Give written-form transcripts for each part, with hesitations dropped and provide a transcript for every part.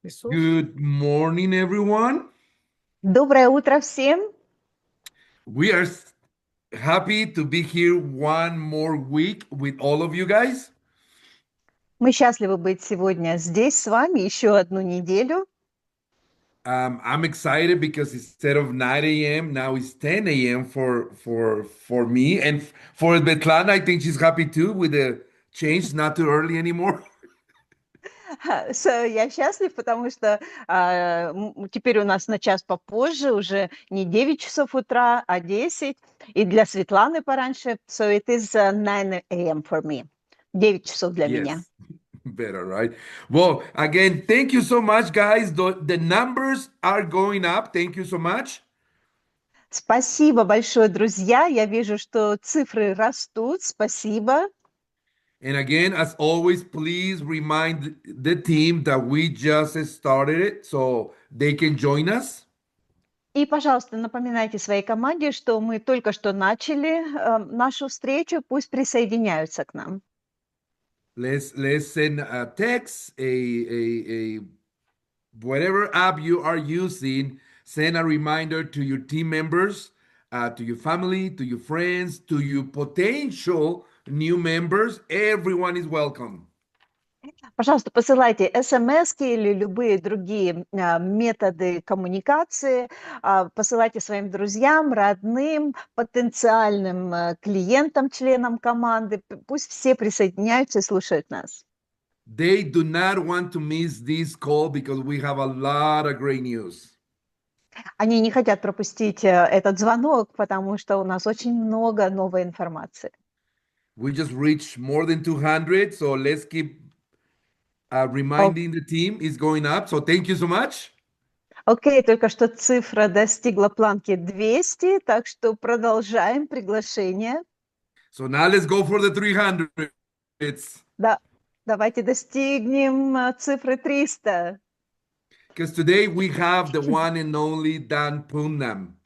Иисус. Good morning, everyone. Доброе утро всем! We are happy to be here one more week with all of you guys. Мы счастливы быть сегодня здесь с вами еще одну неделю. I'm excited because instead of 9 a.m., now it's 10 a.m. for me. And for Betlana, I think she's happy too with the change, not too early anymore. Я счастлив, потому что теперь у нас на час попозже, уже не 9 часов утра, а 10. И для Светланы пораньше. So it is 9 a.m. for me. 9 часов для меня. Yes, better, right? Well, again, thank you so much, guys. The numbers are going up. Thank you so much. Спасибо большое, друзья. Я вижу, что цифры растут. Спасибо. And again, as always, please remind the team that we just started it so they can join us. И, пожалуйста, напоминайте своей команде, что мы только что начали нашу встречу. Пусть присоединяются к нам. Let's send a text, a whatever app you are using, send a reminder to your team members, to your family, to your friends, to your potential new members. Everyone is welcome. Пожалуйста, посылайте смс или любые другие методы коммуникации. Посылайте своим друзьям, родным, потенциальным клиентам, членам команды. Пусть все присоединяются и слушают нас. They do not want to miss this call because we have a lot of great news. Они не хотят пропустить этот звонок, потому что у нас очень много новой информации. We just reached more than 200, so let's keep reminding the team is going up. So thank you so much. Окей, только что цифра достигла планки 200, так что продолжаем приглашение. So now let's go for the 300. Да, давайте достигнем цифры 300. Because today we have the one and only Dan Punam.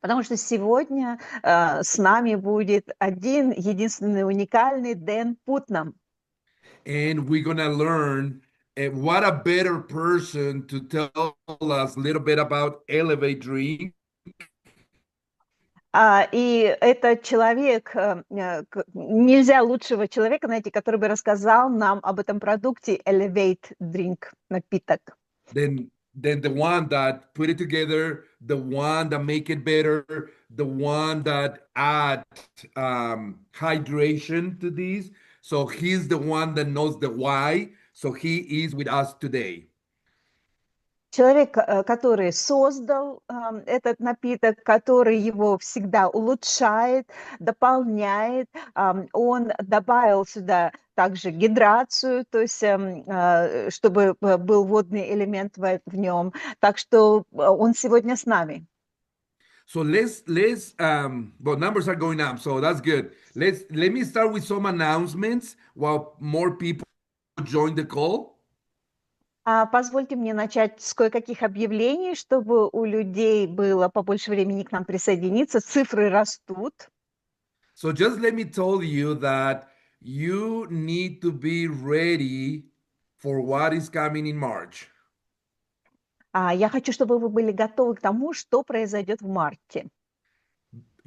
Потому что сегодня с нами будет один, единственный, уникальный Дэн Путнам. And we're going to learn what a better person to tell us a little bit about Elevate Dream. И это человек, нельзя лучшего человека найти, который бы рассказал нам об этом продукте Elevate Drink, напиток. Then the one that put it together, the one that make it better, the one that add hydration to these. So he's the one that knows the why. So he is with us today. Человек, который создал этот напиток, который его всегда улучшает, дополняет, он добавил сюда также гидрацию, то есть чтобы был водный элемент в нем. Так что он сегодня с нами. So well, numbers are going up, so that's good. Let me start with some announcements while more people join the call. Позвольте мне начать с кое-каких объявлений, чтобы у людей было побольше времени к нам присоединиться. Цифры растут. So just let me tell you that you need to be ready for what is coming in March. Я хочу, чтобы вы были готовы к тому, что произойдет в марте.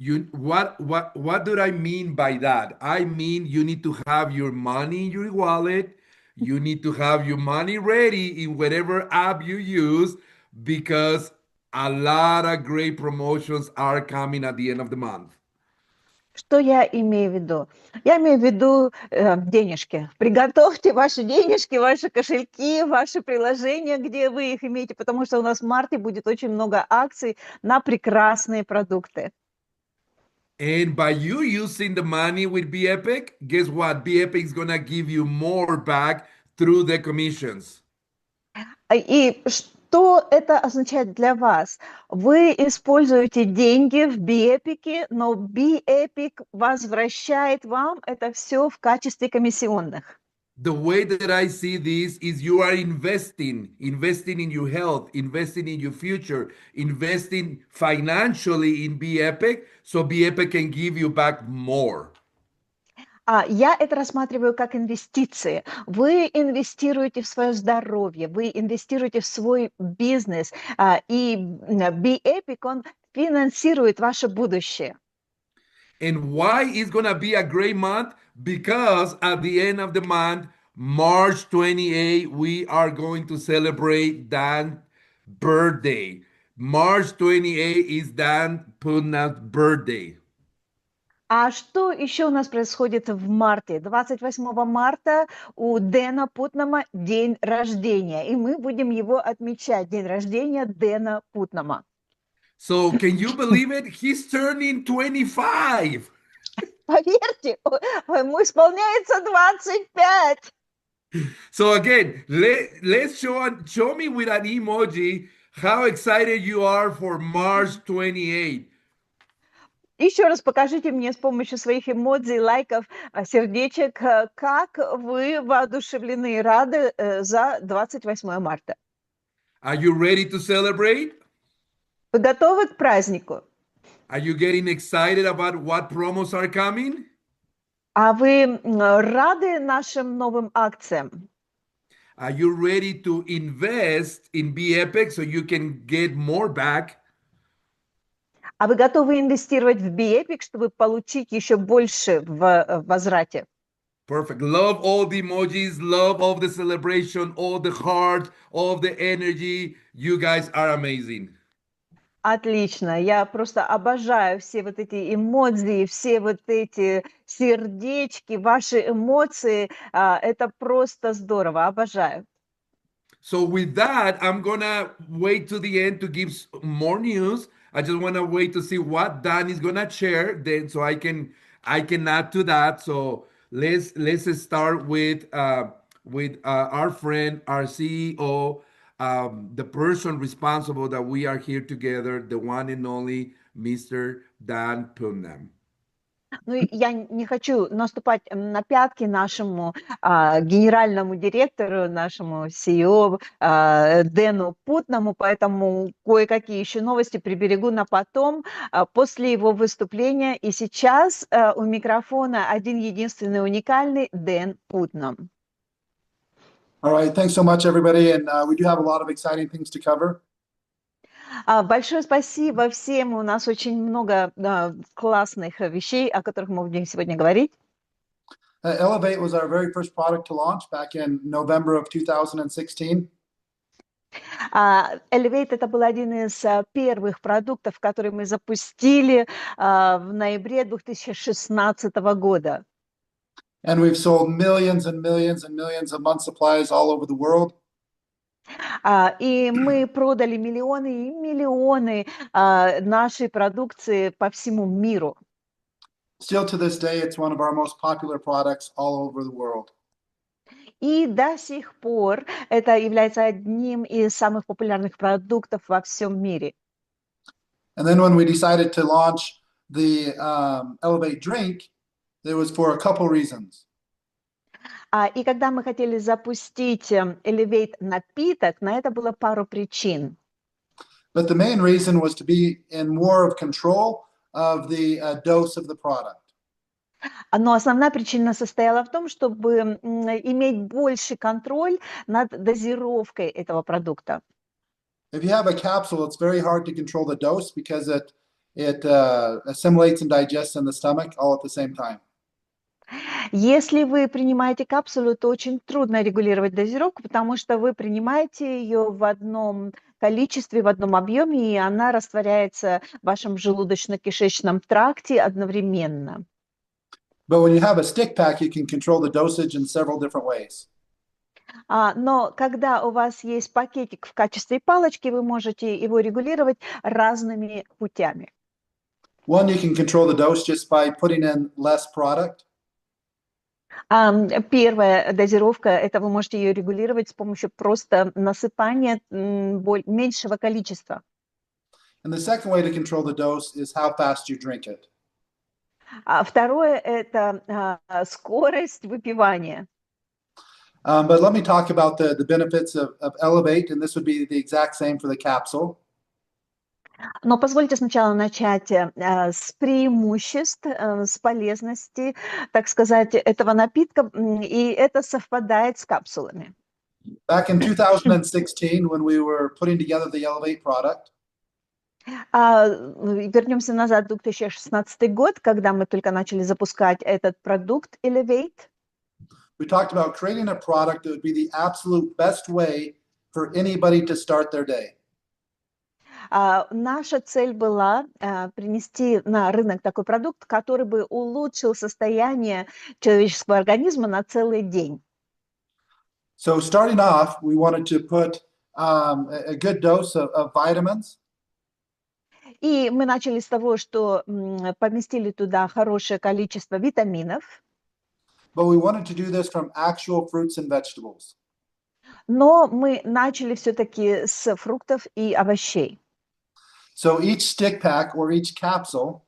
What do I mean by that? I mean you need to have your money in your wallet. You need to have your money ready in whatever app you use because a lot of great promotions are coming at the end of the month. Что я имею в виду? Я имею в виду денежки. Приготовьте ваши денежки, ваши кошельки, ваши приложения, где вы их имеете, потому что у нас в марте будет очень много акций на прекрасные продукты. And by you using the money with BEpic, guess what? BEpic is gonna give you more back through the commissions. И что это означает для вас? Вы используете деньги в BEpic, но BEpic возвращает вам это все в качестве комиссионных. The way that I see this is you are investing in your health, investing in your future, investing financially in BEpic, so BEpic can give you back more. Я это рассматриваю как инвестиции. Вы инвестируете в свое здоровье, вы инвестируете в свой бизнес, и Be Epic, он финансирует ваше будущее. And why it's gonna be a great month? Because at the end of the month, March 28, we are going to celebrate Dan's birthday. March 28 is Dan Putnam's birthday. А что еще у нас происходит в марте? 28 марта у Дэна Путнама день рождения, и мы будем его отмечать, день рождения Дэна Путнама. So can you believe it? He's turning 25. Поверьте, ему исполняется 25. So again, let's show me with an emoji how excited you are for March 28. Еще раз покажите мне с помощью своих эмодзи, лайков, сердечек, как вы воодушевлены и рады за 28 марта. Are you ready to celebrate? Вы готовы к празднику? Are you getting excited about what promos are coming? А вы рады нашим новым акциям? Are you ready to invest in Be Epic so you can get more back? А вы готовы инвестировать в Be Epic, чтобы получить еще больше в возврате? Perfect. Love all the emojis, love all the celebration, all the heart, all the energy. You guys are amazing. Отлично. Я просто обожаю все вот эти эмодзи, все вот эти сердечки, ваши эмоции. Это просто здорово. Обожаю. So with that, I'm gonna wait to the end to give more news. I just wanna wait to see what Dan is gonna share, then so I can add to that. So let's start with our friend, our CEO, the person responsible that we are here together, the one and only Mr. Dan Putnam. Ну, я не хочу наступать на пятки нашему генеральному директору, нашему CEO Дэну Путнаму, поэтому кое-какие еще новости приберегу на потом, после его выступления. И сейчас у микрофона один единственный уникальный Дэн Путнам. All right, thanks so much, everybody. And we do have a lot of exciting things to cover. Большое спасибо всем. У нас очень много классных вещей, о которых мы будем сегодня говорить. Elevate was our very first product to launch back in November of 2016. Elevate – это был один из первых продуктов, которые мы запустили в ноябре 2016 года. And we've sold millions and millions and millions of month supplies all over the world. И мы продали миллионы и миллионы нашей продукции по всему миру. Still to this day, it's one of our most popular products all over the world. И до сих пор это является одним из самых популярных продуктов во всем мире. And then when we decided to launch the Elevate drink, it was for a couple reasons. И когда мы хотели запустить Elevate напиток, на это было пару причин. But the main reason was to be in more of control of the dose of the product. Но основная причина состояла в том, чтобы иметь больший контроль над дозировкой этого продукта. If you have a capsule, it's very hard to control the dose because it assimilates and digests in the stomach all at the same time. Если вы принимаете капсулу, то очень трудно регулировать дозировку, потому что вы принимаете ее в одном количестве, в одном объеме, и она растворяется в вашем желудочно-кишечном тракте одновременно. But when you have a stick pack, you can control the dosage in several different ways. Но когда у вас есть пакетик в качестве палочки, вы можете его регулировать разными путями. One, you can control the dose just by putting in less product. Первая дозировка, это вы можете ее регулировать с помощью просто насыпания меньшего количества. And the second way to control the dose is how fast you drink it. Второе – это скорость выпивания. But let me talk about the benefits of Elevate, and this would be the exact same for the capsule. Но позвольте сначала начать с преимуществ, с полезности, так сказать, этого напитка, и это совпадает с капсулами. Back in 2016, when we were putting together the Elevate product, Вернемся назад в 2016 год, когда мы только начали запускать этот продукт Elevate. we talked about creating a product that would be the absolute best way for anybody to start their day. Наша цель была принести на рынок такой продукт, который бы улучшил состояние человеческого организма на целый день. So starting off, we wanted to put a good dose of vitamins. И мы начали с того, что поместили туда хорошее количество витаминов, But we wanted to do this from actual fruits and vegetables. но мы начали все-таки с фруктов и овощей. So each stick pack or each capsule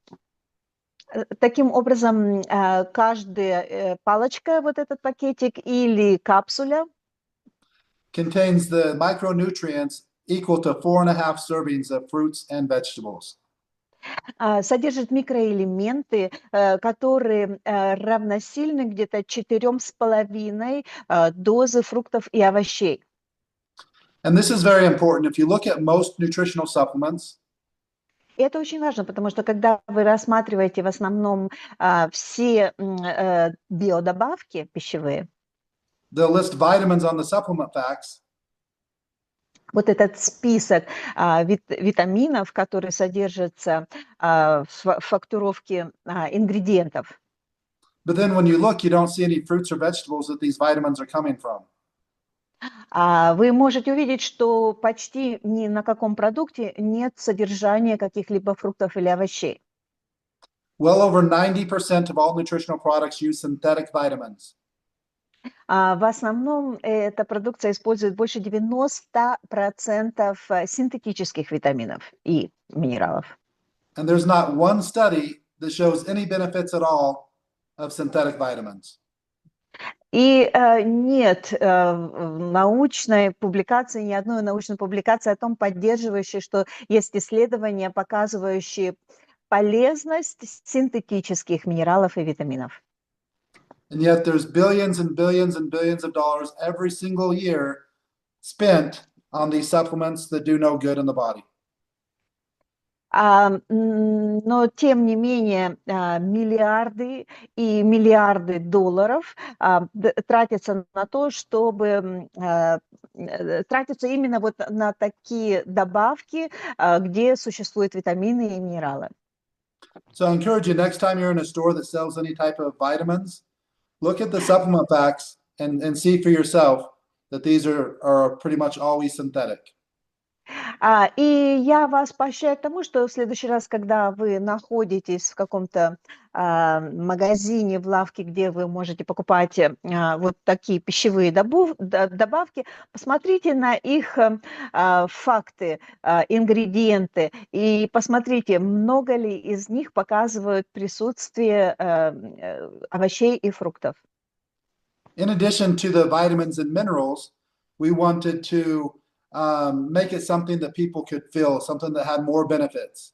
Таким образом, каждая палочка, вот этот пакетик или капсуля, contains the micronutrients equal to 4.5 servings of fruits and vegetables. содержит микроэлементы, которые равносильны где-то 4,5 дозы фруктов и овощей. And this is very important. If you look at most nutritional supplements, И это очень важно, потому что когда вы рассматриваете в основном все биодобавки пищевые, they'll list vitamins on the supplement facts, вот этот список витаминов, которые содержатся в фактуровке ингредиентов. but then when you look, you don't see any fruits or vegetables that these vitamins are coming from. Вы можете увидеть, что почти ни на каком продукте нет содержания каких-либо фруктов или овощей. Well over 90% of all nutritional products use synthetic vitamins. В основном эта продукция использует больше 90% синтетических витаминов и минералов. And there's not one study that shows any benefits at all of synthetic vitamins. И нет научной публикации, ни одной научной публикации о том, поддерживающей, что есть исследования, показывающие полезность синтетических минералов и витаминов. And yet there's billions and billions and billions of dollars every single year spent on these supplements that do no good in the body. Но тем не менее миллиарды и миллиарды долларов тратятся на то, чтобы тратятся именно вот на такие добавки, где существуют витамины и минералы. So I encourage you, next time you're in a store that sells any type of vitamins, look at the supplement facts and see for yourself that these are pretty much always synthetic. И я вас поощряю к тому, что в следующий раз, когда вы находитесь в каком-то магазине, в лавке, где вы можете покупать вот такие пищевые добавки, посмотрите на их факты, ингредиенты, и посмотрите, много ли из них показывают присутствие овощей и фруктов. In addition to the vitamins and minerals, we wanted to make it something that people could feel, something that had more benefits.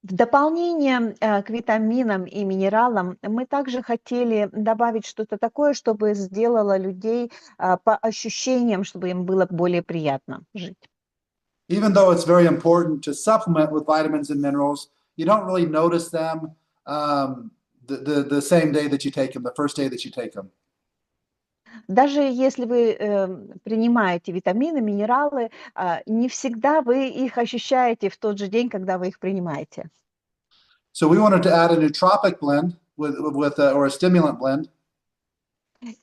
В дополнение к витаминам и минералам мы также хотели добавить что-то такое, чтобы сделало людей по ощущениям, чтобы им было более приятно жить. Even though it's very important to supplement with vitamins and minerals, you don't really notice them the same day that you take them, the first day that you take them. Даже если вы принимаете витамины, минералы, не всегда вы их ощущаете в тот же день, когда вы их принимаете. So we wanted to add a nootropic blend or a stimulant blend.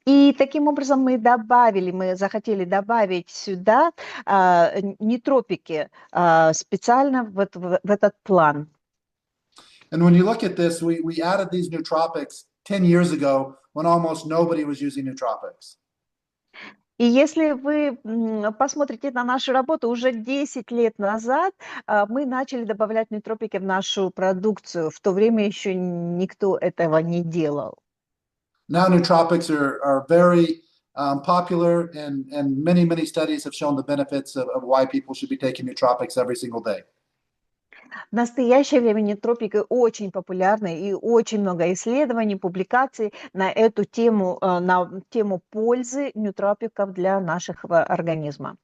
И таким образом мы захотели добавить сюда нитропики специально в этот план. And when you look at this, we added these nootropics 10 years ago when almost nobody was using nootropics. И если вы посмотрите на нашу работу, уже 10 лет назад мы начали добавлять нутропики в нашу продукцию. В то время еще никто этого не делал. Now nootropics are very popular, and many studies have shown the benefits of why people should be taking nootropics every single day. В настоящее время нутропики очень популярны и очень много исследований, публикаций на эту тему, на тему пользы нутропиков для нашего организма.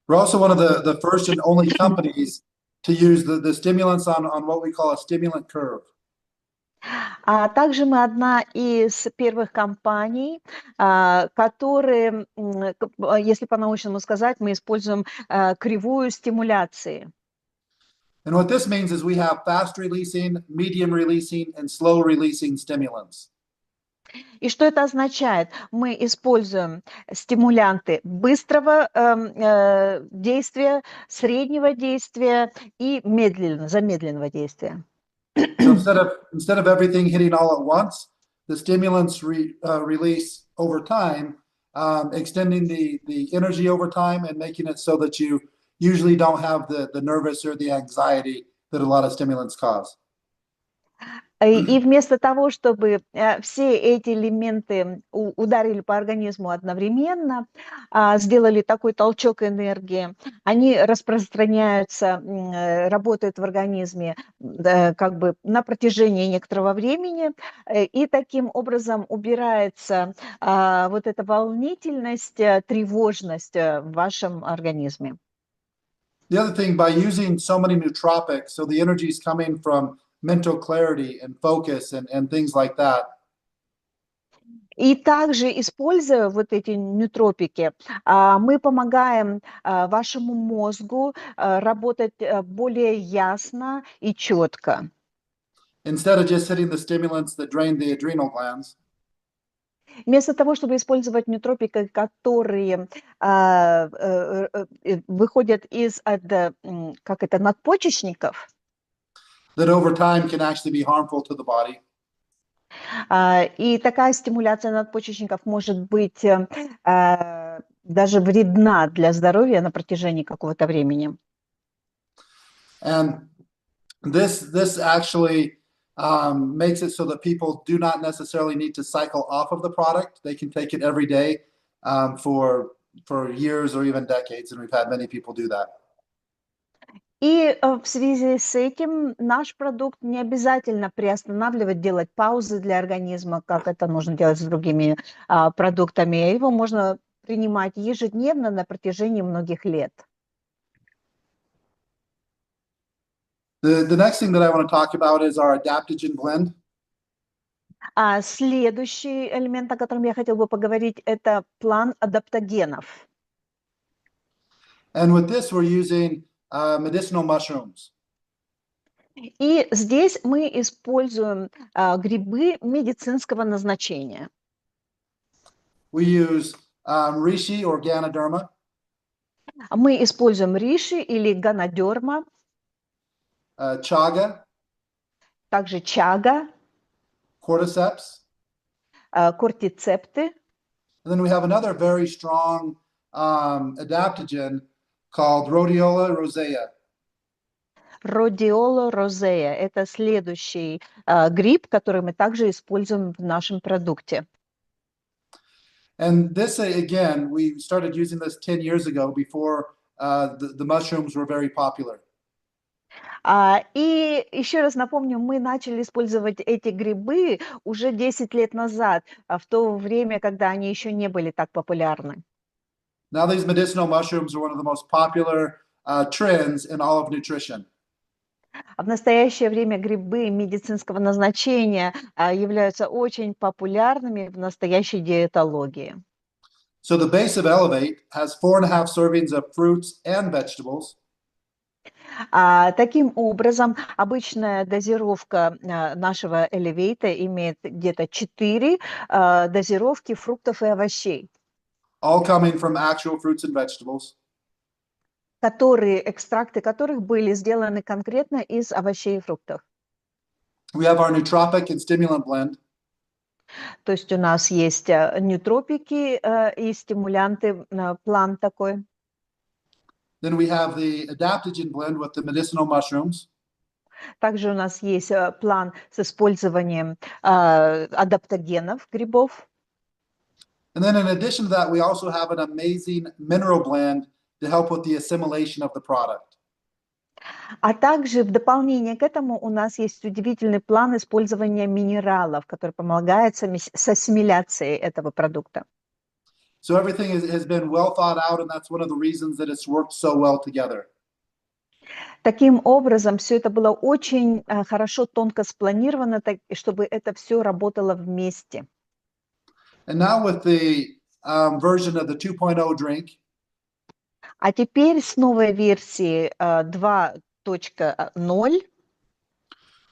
We're also one of the first and only companies to use the stimulants on what we call a stimulant curve. А также мы одна из первых компаний, которые, если по-научному сказать, мы используем кривую стимуляции. And what this means is we have fast releasing, medium releasing, and slow releasing stimulants. И что это означает? Мы используем стимулянты быстрого действия, среднего действия и замедленного действия. So instead of everything hitting all at once, the stimulants release over time, extending the energy over time and making it so that you usually don't have the nervous or the anxiety that a lot of stimulants cause. И вместо того, чтобы все эти элементы ударили по организму одновременно, сделали такой толчок энергии, они распространяются, работают в организме как бы на протяжении некоторого времени, и таким образом убирается вот эта волнительность, тревожность в вашем организме. The other thing, by using so many nootropics, so the energy is coming from mental clarity and focus and things like that. И также, используя вот эти нутропики, мы помогаем вашему мозгу работать более ясно и четко. Instead of just hitting the stimulants that drain the adrenal glands, Вместо того, чтобы использовать нутропики, которые выходят из надпочечников, that over time can actually be harmful to the body. И такая стимуляция надпочечников может быть даже вредна для здоровья на протяжении какого-то времени. And this actually makes it so that people do not necessarily need to cycle off of the product. They can take it every day for years or even decades, and we've had many people do that. И в связи с этим наш продукт не обязательно приостанавливать, делать паузы для организма, как это нужно делать с другими продуктами. Его можно принимать ежедневно на протяжении многих лет. The next thing that I want to talk about is our adaptogen blend. Следующий элемент, о котором я хотела бы поговорить, это план адаптогенов. And with this, we're using medicinal mushrooms. И здесь мы используем грибы медицинского назначения. We use reishi or Ganoderma. Мы используем риши или ганодерма, Chaga, также чага, cordyceps. кортицепты. And then we have another very strong adaptogen called Rhodiola rosea. Родиола розея – это следующий гриб, который мы также используем в нашем продукте. And this, again, we started using this 10 years ago before the mushrooms were very popular. И еще раз напомню, мы начали использовать эти грибы уже 10 лет назад, в то время, когда они еще не были так популярны. Now these medicinal mushrooms are one of the most popular trends in all of nutrition. В настоящее время грибы медицинского назначения являются очень популярными в настоящей диетологии. So the base of Elevate has 4.5 servings of fruits and vegetables. Таким образом, обычная дозировка нашего Elevate имеет где-то 4 дозировки фруктов и овощей, All coming from actual fruits and vegetables. экстракты которых были сделаны конкретно из овощей и фруктов. We have our nootropic and stimulant blend. То есть у нас есть нутропики и стимулянты, план такой. Then we have the adaptogen blend with the medicinal mushrooms. Также у нас есть план с использованием адаптогенов, грибов. And then in addition to that, we also have an amazing mineral blend to help with the assimilation of the product. А также в дополнение к этому у нас есть удивительный план использования минералов, который помогает с ассимиляцией этого продукта. So everything has been well thought out, and that's one of the reasons that it's worked so well together. Таким образом, все это было очень хорошо, тонко спланировано, чтобы это все работало вместе. And now with the version of the 2.0 drink, А теперь с новой версии 2.0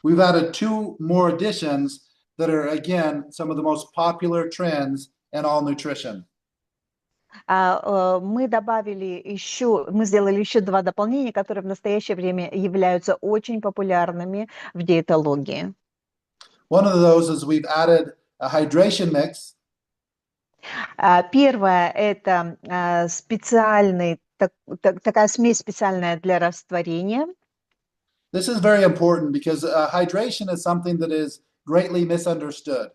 we've added two more additions that are, again, some of the most popular trends in all nutrition. мы сделали еще два дополнения, которые в настоящее время являются очень популярными в диетологии. One of those is we've added a hydration mix. Первое – это такая смесь специальная для растворения. This is very important because hydration is something that is greatly misunderstood.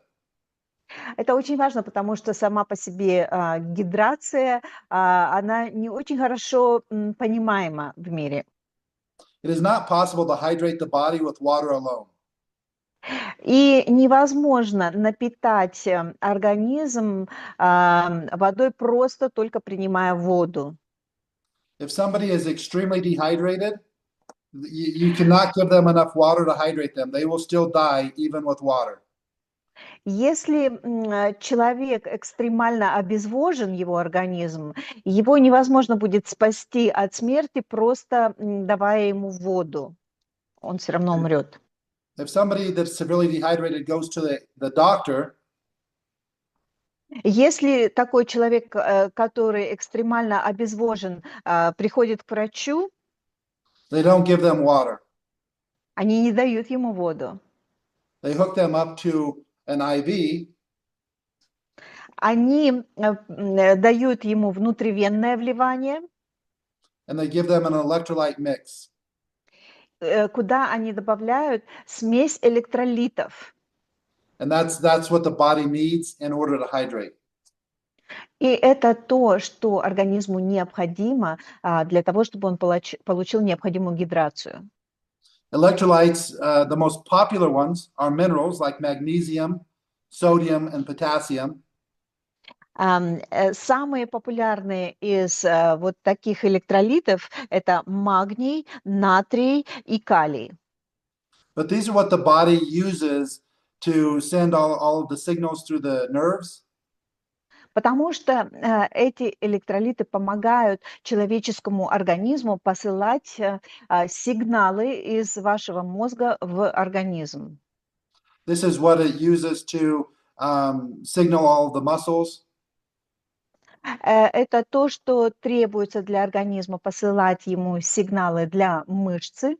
Это очень важно, потому что сама по себе гидрация, она не очень хорошо понимаема в мире. It is not possible to hydrate the body with water alone. И невозможно напитать организм водой просто только принимая воду. If somebody is extremely dehydrated, you cannot give them enough water to hydrate them. They will still die even with water. Если человек экстремально обезвожен, его организм, его невозможно будет спасти от смерти, просто давая ему воду. Он все равно умрет. If somebody that's severely dehydrated goes to the doctor, Если такой человек, который экстремально обезвожен, приходит к врачу, they don't give them water. они не дают ему воду. They hook them up to an IV. Они дают ему внутривенное вливание, And they give them an electrolyte mix. куда они добавляют смесь электролитов. And that's what the body needs in order to hydrate. И это то, что организму необходимо для того, чтобы он получил необходимую гидрацию. Electrolytes, the most popular ones are minerals like magnesium, sodium, and potassium. Самые популярные из вот таких электролитов – это магний, натрий и калий. But these are what the body uses to send all of the signals through the nerves. Потому что эти электролиты помогают человеческому организму посылать сигналы из вашего мозга в организм. This is what it uses to signal all of the muscles. Это то, что требуется для организма посылать ему сигналы для мышцы.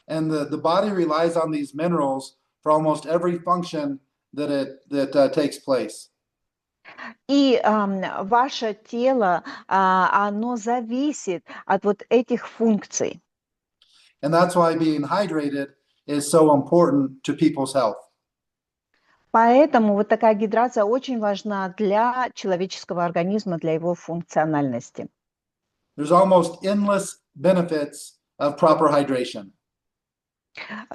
And the body relies on these minerals for almost every function that takes place. И ваше тело, оно зависит от вот этих функций. And that's why being hydrated is so important to people's health. Поэтому вот такая гидрация очень важна для человеческого организма, для его функциональности. There's almost endless benefits of proper hydration.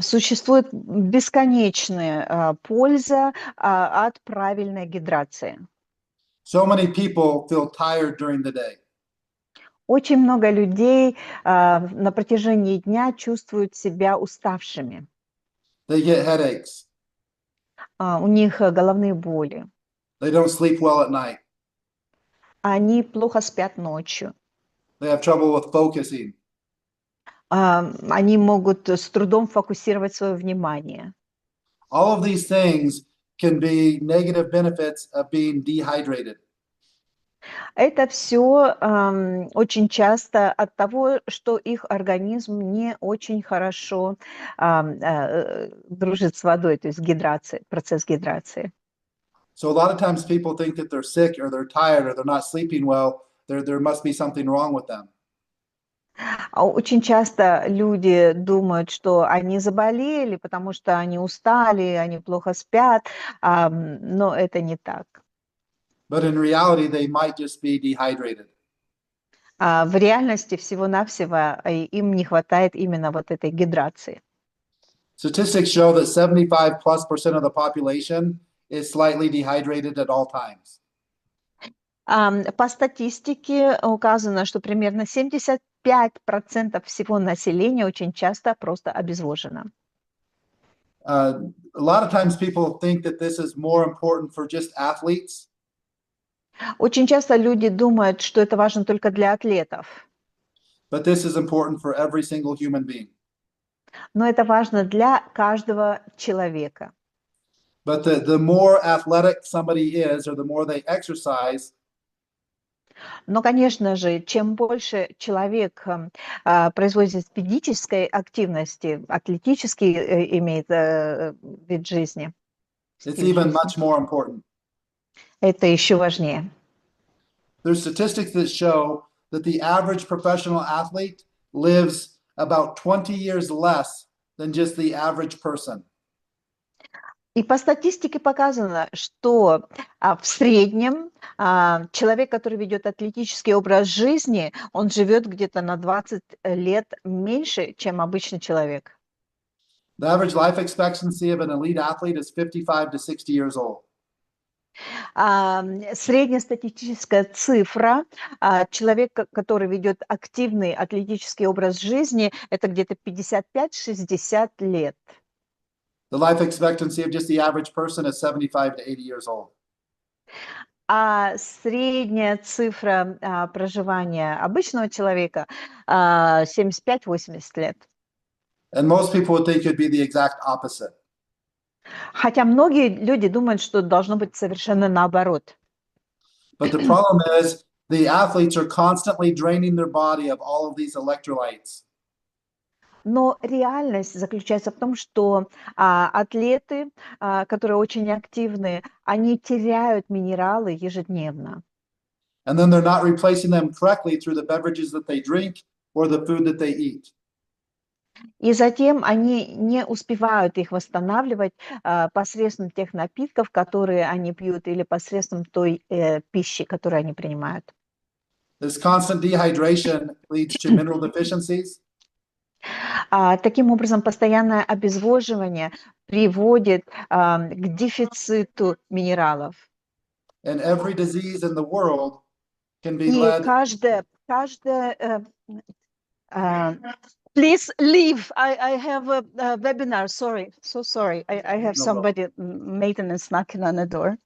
Существует бесконечная польза от правильной гидрации. So many people feel tired during the day. Очень много людей на протяжении дня чувствуют себя уставшими. They get headaches. У них головные боли. They don't sleep well at night. Они плохо спят ночью. They have trouble with focusing. Они могут с трудом фокусировать свое внимание. All of these things can be negative benefits of being dehydrated. Это все очень часто от того, что их организм не очень хорошо дружит с водой, то есть процесс гидрации. So a lot of times people think that they're sick or they're tired or they're not sleeping well. There must be something wrong with them. Очень часто люди думают, что они заболели, потому что они устали, они плохо спят, но это не так. But in reality, they might just be dehydrated. В реальности всего-навсего им не хватает именно вот этой гидрации. Statistics show that 75+% of the population is slightly dehydrated at all times. По статистике указано, что примерно 75% всего населения очень часто просто обезвожено. A lot of times people think that this is more important for just athletes, Очень часто люди думают, что это важно только для атлетов, but this is important for every single human being. но это важно для каждого человека. But the more athletic somebody is, or the more they exercise, Но, конечно же, чем больше человек производит физической активности, атлетический имеет вид жизни, it's стиль even жизни, much more important. это еще важнее. There's statistics that show that the average professional athlete lives about 20 years less than just the average person. И по статистике показано, что в среднем человек, который ведет атлетический образ жизни, он живет где-то на 20 лет меньше, чем обычный человек. The average life expectancy of an elite athlete is 55 to 60 years old. Среднестатистическая цифра человека, который ведет активный атлетический образ жизни, это где-то 55-60 лет. The life expectancy of just the average person is 75 to 80 years old. А средняя цифра проживания обычного человека 75-80 лет. And most people would think it'd be the exact opposite. Хотя многие люди думают, что должно быть совершенно наоборот. But the problem is the athletes are constantly draining their body of all of these electrolytes. Но реальность заключается в том, что атлеты, которые очень активны, они теряют минералы ежедневно. And then they're not replacing them correctly through the beverages that they drink or the food that they eat. И затем они не успевают их восстанавливать посредством тех напитков, которые они пьют, или посредством той пищи, которую они принимают. This constant dehydration leads to mineral deficiencies. Таким образом, постоянное обезвоживание приводит к дефициту минералов. And every disease in the world can be И led. каждое please leave. I have a webinar. Sorry, so sorry. I have No somebody, maintenance, knocking on the door.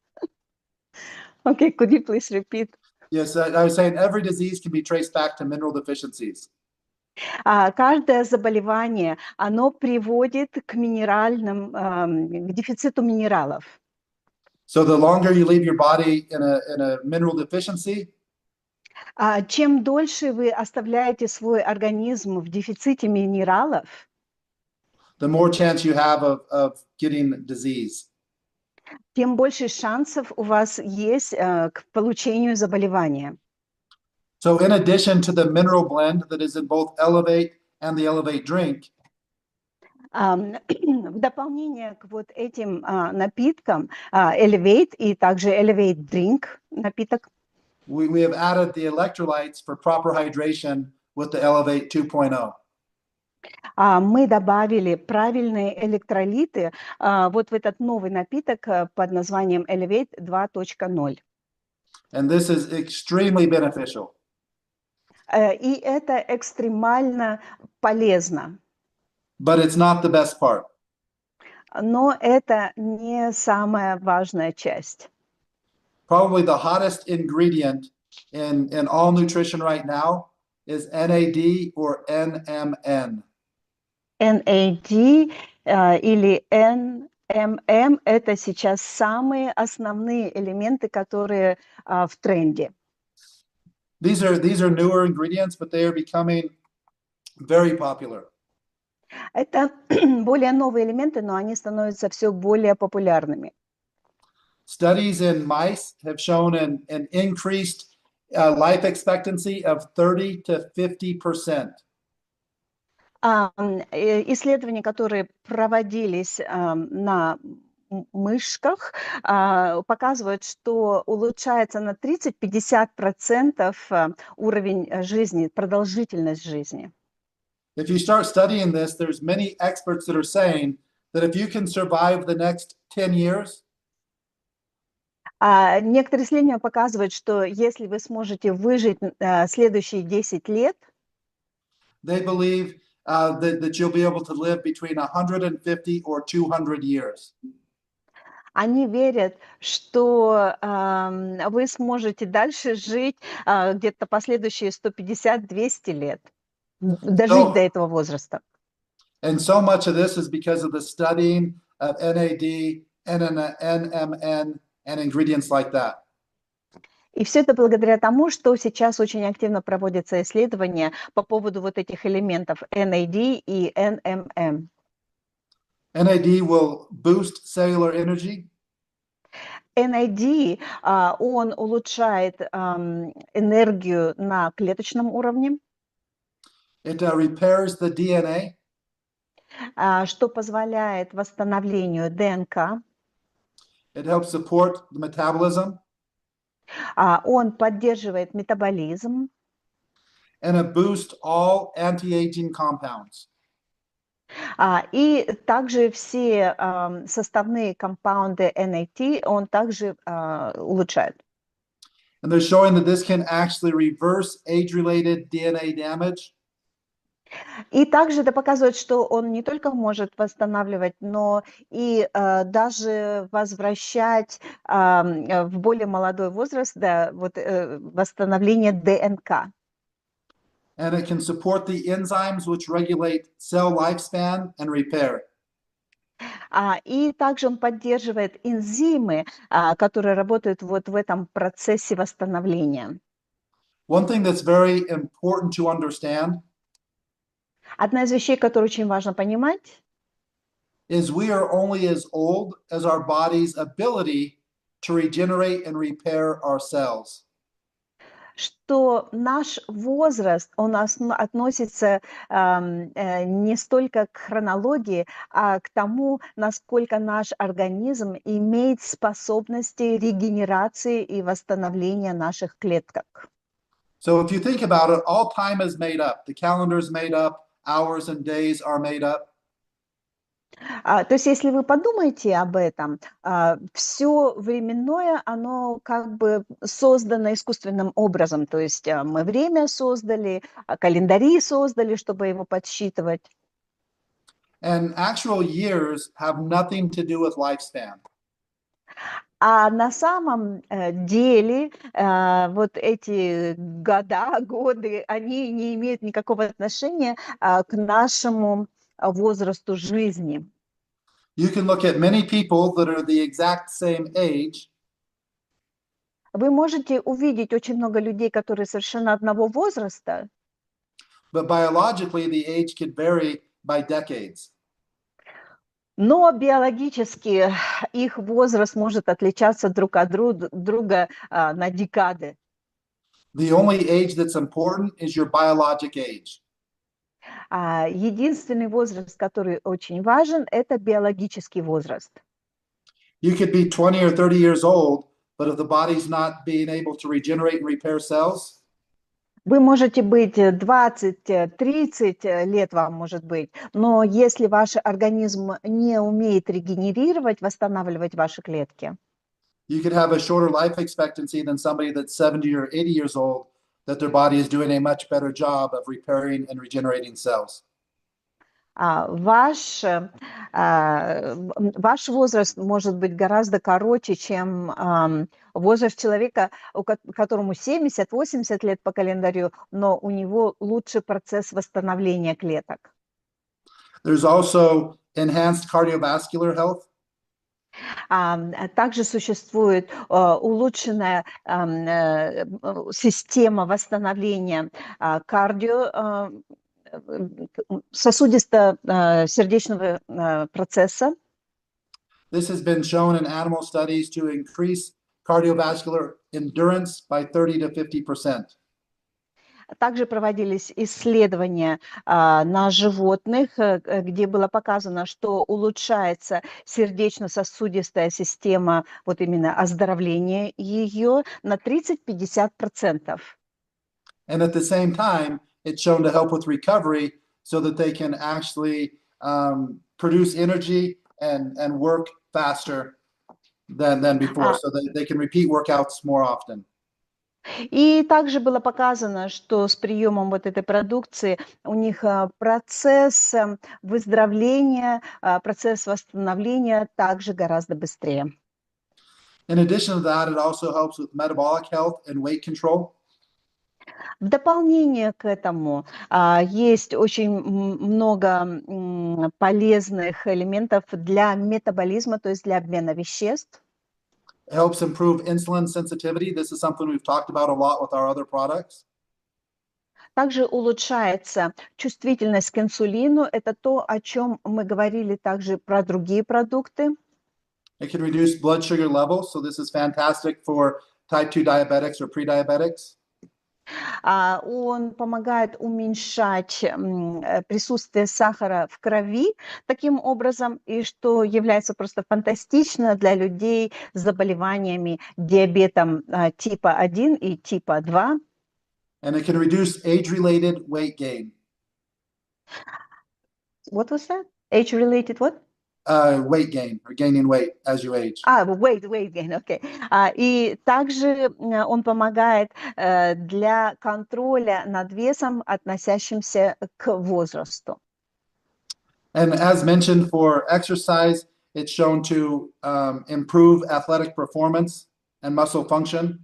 Okay, could you please repeat? Yes, I was saying every disease can be traced back to mineral deficiencies. Каждое заболевание, оно приводит к минеральным, к дефициту минералов. So the longer you leave your body in a mineral deficiency, Чем дольше вы оставляете свой организм в дефиците минералов, the more chance you have of getting disease. тем больше шансов у вас есть к получению заболевания. So in addition to the mineral blend that is in both Elevate and the Elevate drink, В дополнение к вот этим напиткам Elevate и также Elevate Drink напиток, we have added the electrolytes for proper hydration with the Elevate 2.0. мы добавили правильные электролиты вот в этот новый напиток под названием Elevate 2.0. And this is extremely beneficial. И это экстремально полезно. But it's not the best part. Но это не самая важная часть. Probably the hottest ingredient in all nutrition right now is NAD or NMN. NAD или NMN – это сейчас самые основные элементы, которые в тренде. These are newer ingredients, but they are becoming very popular. Это более новые элементы, но они становятся все более популярными. Studies in mice have shown an increased life expectancy of 30 to 50%. Исследования, которые проводились на мышках показывают, что улучшается на 30-50% уровень жизни, продолжительность жизни. If you start studying this, there's many experts that are saying that if you can survive the next 10 years, Некоторые исследования показывают, что если вы сможете выжить следующие 10 лет, they believe that you'll be able to live between 150 or 200 years. они верят, что вы сможете дальше жить где-то последующие 150-200 лет, дожить до этого возраста. And so much of this is because of the studying of NAD, NMN, and ingredients like that. И все это благодаря тому, что сейчас очень активно проводятся исследования по поводу вот этих элементов NAD и NMN. NAD will boost cellular energy. NAD, он улучшает энергию на клеточном уровне, It repairs the DNA. что позволяет восстановлению ДНК. It helps support the metabolism. Он поддерживает метаболизм. And it boosts all anti-aging compounds. И также все составные компаунды NAD он также улучшает. And they're showing that this can actually reverse age-related DNA damage. И также это показывает, что он не только может восстанавливать, но и даже возвращать в более молодой возраст восстановление ДНК. And it can support the enzymes which regulate cell lifespan and repair. И также он поддерживает энзимы, которые работают вот в этом процессе восстановления. One thing that's very important to understand Одна из вещей, которую очень важно понимать, is we are only as old as our body's ability to regenerate and repair our cells. что наш возраст, он относится не столько к хронологии, а к тому, насколько наш организм имеет способности регенерации и восстановления наших клеток. So if you think about it, all time is made up. The calendar is made up, hours and days are made up. То есть, если вы подумаете об этом, все временное, оно как бы создано искусственным образом. То есть мы время создали, календари создали, чтобы его подсчитывать. And actual years have nothing to do with lifespan. А на самом деле вот эти годы, они не имеют никакого отношения к нашему возрасту жизни. You can look at many people that are the exact same age, Вы можете увидеть очень много людей, которые совершенно одного возраста, but biologically the age could vary by decades. но биологически их возраст может отличаться друг от друга на декады. The only age that's important is your biologic age. Единственный возраст, который очень важен, это биологический возраст. You could be 20 or 30 years old, but if the body's not being able to regenerate and repair cells, Вы можете быть 20-30 лет вам может быть, но если ваш организм не умеет регенерировать, восстанавливать ваши клетки, you could have a shorter life expectancy than somebody that's 70 or 80 years old, that their body is doing a much better job of repairing and regenerating cells. ваш возраст может быть гораздо короче, чем возраст человека, которому 70-80 лет по календарю, но у него лучший процесс восстановления клеток. There's also enhanced cardiovascular health. Также существует улучшенная система восстановления сосудисто-сердечного процесса. This has been shown in animal studies to increase cardiovascular endurance by 30 to 50%. Также проводились исследования на животных, где было показано, что улучшается сердечно-сосудистая система, вот именно оздоровление ее на 30-50%. And at the same time, it's shown to help with recovery so that they can actually produce energy and work faster than before, so that they can repeat workouts more often. И также было показано, что с приемом вот этой продукции у них процесс выздоровления, процесс восстановления также гораздо быстрее. In addition to that, it also helps with metabolic health and weight control. В дополнение к этому есть очень много полезных элементов для метаболизма, то есть для обмена веществ. It helps improve insulin sensitivity. This is something we've talked about a lot with our other products. Также улучшается чувствительность к инсулину. Это то, о чем мы говорили также про другие продукты. It can reduce blood sugar levels, so this is fantastic for type 2 diabetics or pre-diabetics. Он помогает уменьшать присутствие сахара в крови таким образом, и что является просто фантастично для людей с заболеваниями диабетом типа 1 и типа 2. And it can reduce age-related weight gain. What was that? Age-related what? Weight gain or gaining weight as you age. Weight gain, окей. И также он помогает для контроля над весом, относящимся к возрасту. And as mentioned, for exercise, it's shown to improve athletic performance and muscle function.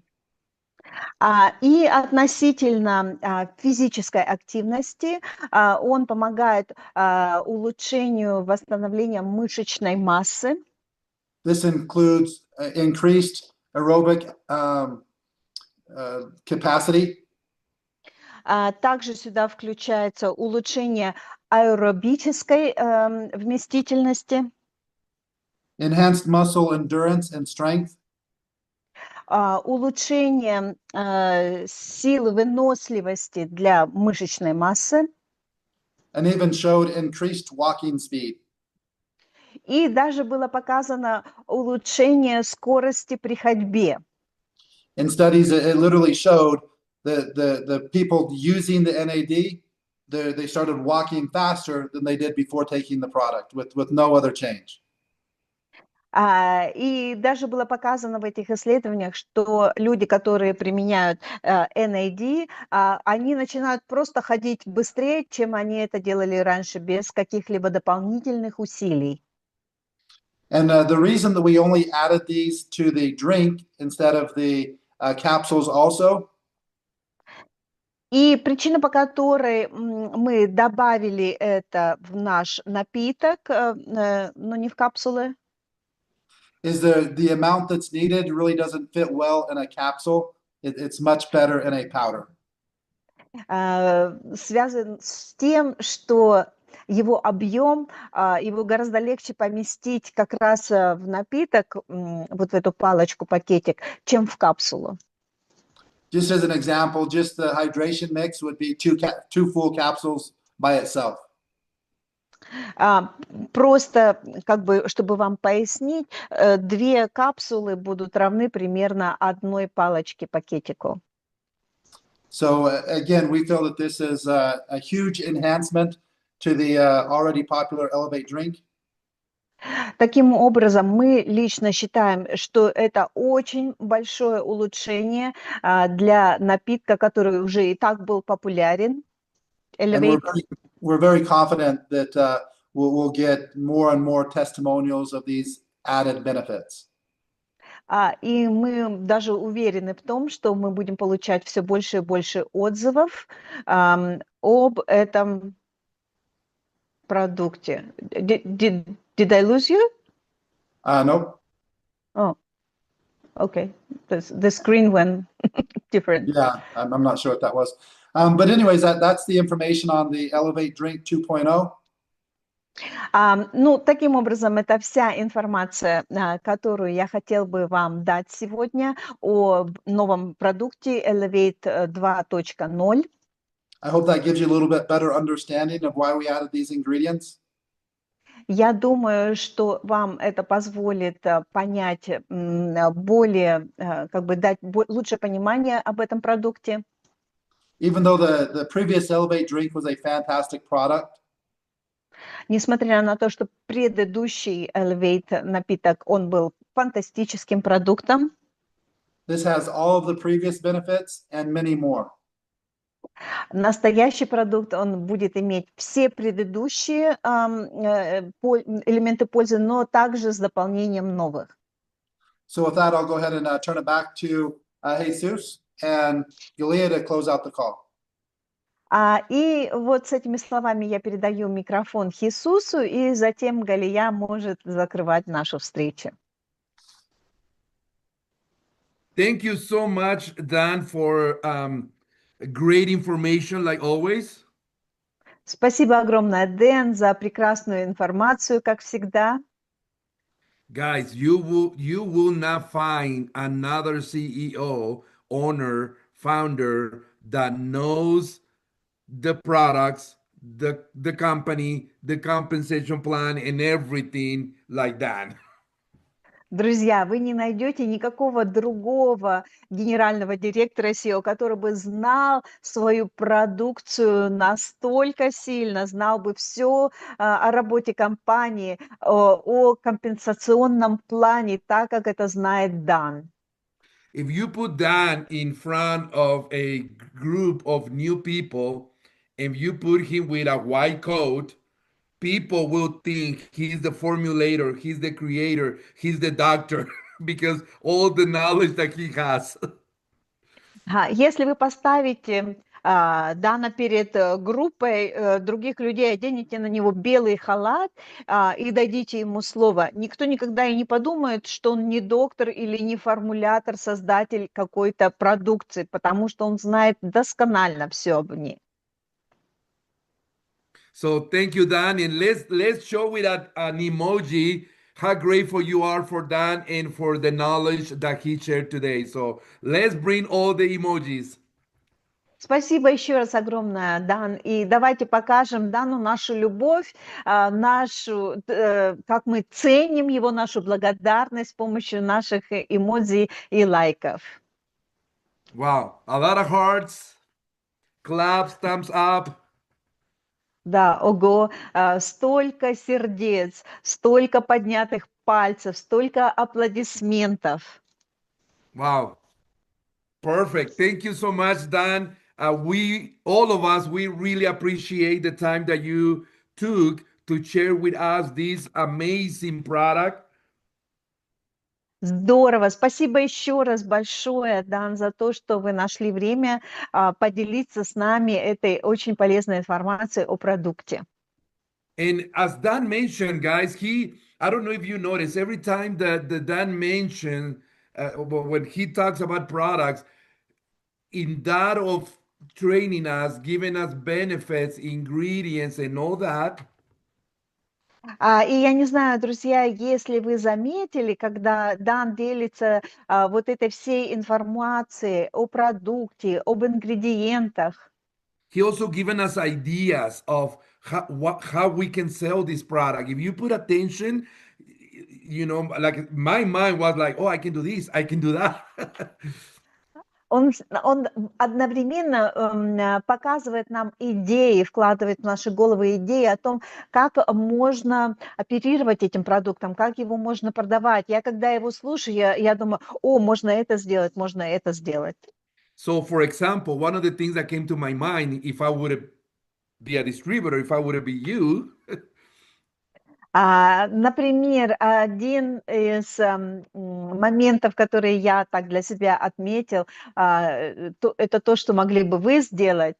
И относительно физической активности он помогает улучшению восстановления мышечной массы. This includes increased aerobic capacity. Также сюда включается улучшение аэробической вместительности. Enhanced muscle endurance and strength. Улучшение силы выносливости для мышечной массы. And even showed increased walking speed. И даже было показано улучшение скорости при ходьбе. In studies, it literally showed the people using the NAD, they started walking faster than they did before taking the product with no other change. И даже было показано в этих исследованиях, что люди, которые применяют NAD, они начинают просто ходить быстрее, чем они это делали раньше, без каких-либо дополнительных усилий. And the reason that we only added these to the drink instead of the capsules also. И причина, по которой мы добавили это в наш напиток, но не в капсулы, Is the amount that's needed really doesn't fit well in a capsule. It's much better in a powder. связан с тем, что его объем, его гораздо легче поместить как раз в напиток, вот в эту палочку, пакетик, чем в капсулу. Just as an example, just the hydration mix would be two full capsules by itself. Просто, как бы, чтобы вам пояснить, 2 капсулы будут равны примерно 1 палочке, пакетику. So again, we feel that this is a huge enhancement to the already popular Elevate drink. Таким образом, мы лично считаем, что это очень большое улучшение для напитка, который уже и так был популярен. And we're very confident that we'll get more and more testimonials of these added benefits. И мы даже уверены в том, что мы будем получать все больше и больше отзывов об этом продукте. Did I lose you? No. Oh, okay. The screen went different. Yeah, I'm not sure what that was. But anyways, that's the information on the Elevate Drink 2.0. Ну, таким образом, это вся информация, которую я хотел бы вам дать сегодня о новом продукте Elevate 2.0. I hope that gives you a little bit better understanding of why we added these ingredients. Я думаю, что вам это позволит понять более, как бы дать лучшее понимание об этом продукте. Even though the previous Elevate drink was a fantastic product, Несмотря на то, что предыдущий Elevate напиток, он был фантастическим продуктом, this has all of the previous benefits and many more. настоящий продукт, он будет иметь все предыдущие элементы пользы, но также с дополнением новых. So with that, I'll go ahead and turn it back to Jesus and Gilead to close out the call. И вот с этими словами я передаю микрофон Хисусу, и затем Галия может закрывать нашу встречу. Thank you so much, Dan, for great information, like always. Спасибо огромное, Дэн, за прекрасную информацию, как всегда. Guys, you will not find another CEO, owner, founder that knows the products, the company, the compensation plan, and everything like that. Друзья, вы не найдете никакого другого генерального директора SEO, который бы знал свою продукцию настолько сильно, знал бы все о работе компании, о компенсационном плане, так как это знает Дан. If you put Dan in front of a group of new people and you put him with a white coat, people will think he's the formulator, he's the creator, he's the doctor, because all the knowledge that he has. Если вы поставите Дана перед группой других людей, оденете на него белый халат и дадите ему слово, никто никогда и не подумает, что он не доктор или не формулятор, создатель какой-то продукции, потому что он знает досконально все об ней. So thank you, Dan, and let's show with an emoji how grateful you are for Dan and for the knowledge that he shared today. So let's bring all the emojis. Спасибо еще раз огромное, Дан. И давайте покажем Дану нашу любовь, нашу, как мы ценим его, нашу благодарность с помощью наших эмодзи и лайков. Wow, a lot of hearts, claps, thumbs up. Да, ого, столько сердец, столько поднятых пальцев, столько аплодисментов. Wow. Perfect. Thank you so much, Dan. All of us, we really appreciate the time that you took to share with us this amazing product. Здорово. Спасибо еще раз большое, Дан, за то, что вы нашли время поделиться с нами этой очень полезной информацией о продукте. And as Dan mentioned, guys, I don't know if you notice, every time that Dan mentioned, when he talks about products, in that of training us, giving us benefits, ingredients, and all that, И я не знаю, друзья, если вы заметили, когда Дан делится вот этой всей информацией о продукте, об ингредиентах, he also given us ideas of how we can sell this product. If you put attention, like my mind was like, oh, I can do this, I can do that. он одновременно показывает нам идеи, вкладывает в наши головы идеи о том, как можно оперировать этим продуктом, как его можно продавать. Я когда его слушаю, я думаю, можно это сделать, можно это сделать. So, for example, one of the things that came to my mind, if I would be a distributor, if I would be you, например, один из моментов, которые я так для себя отметил, это то, что могли бы вы сделать.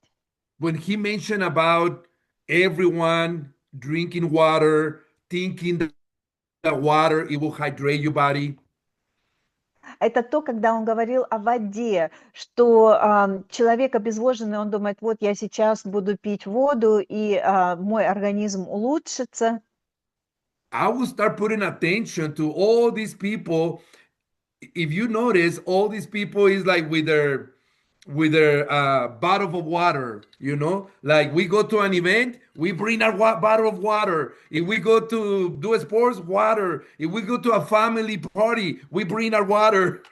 When he mentioned about everyone drinking water, thinking that water, it will hydrate your body. Это то, когда он говорил о воде, что человек обезвоженный, он думает, вот я сейчас буду пить воду, и мой организм улучшится. I will start putting attention to all these people. If you notice, all these people is like with their with their bottle of water, you know, like we go to an event, we bring our bottle of water. If we go to do sports, water. If we go to a family party, we bring our water.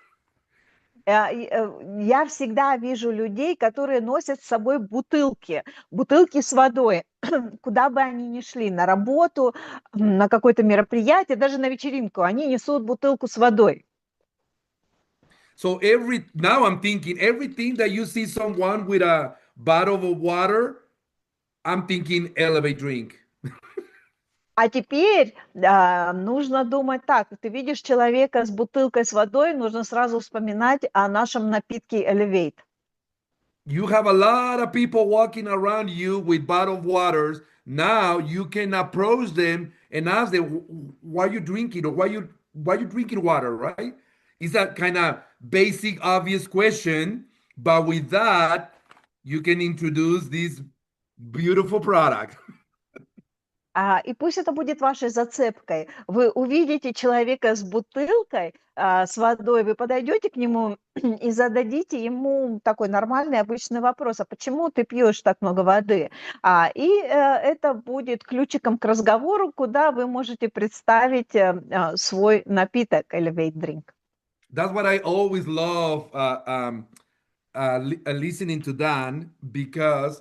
Я всегда вижу людей, которые носят с собой бутылки с водой, куда бы они ни шли, на работу, на какое-то мероприятие, даже на вечеринку, они несут бутылку с водой. So now I'm thinking everything that you see someone with a bottle of water, I'm thinking Elevate drink. А теперь нужно думать так. Ты видишь человека с бутылкой с водой, нужно сразу вспоминать о нашем напитке Elevate. You have a lot of people walking around you with bottled waters. Now you can approach them and ask them, why you drinking or why you drinking water, right? It's that kind of basic, obvious question, but with that, you can introduce this beautiful product. И пусть это будет вашей зацепкой. Вы увидите человека с бутылкой, с водой, вы подойдете к нему и зададите ему такой нормальный обычный вопрос: а почему ты пьешь так много воды? Это будет ключиком к разговору, куда вы можете представить свой напиток Elevate Drink. That's what I always love listening to Dan, because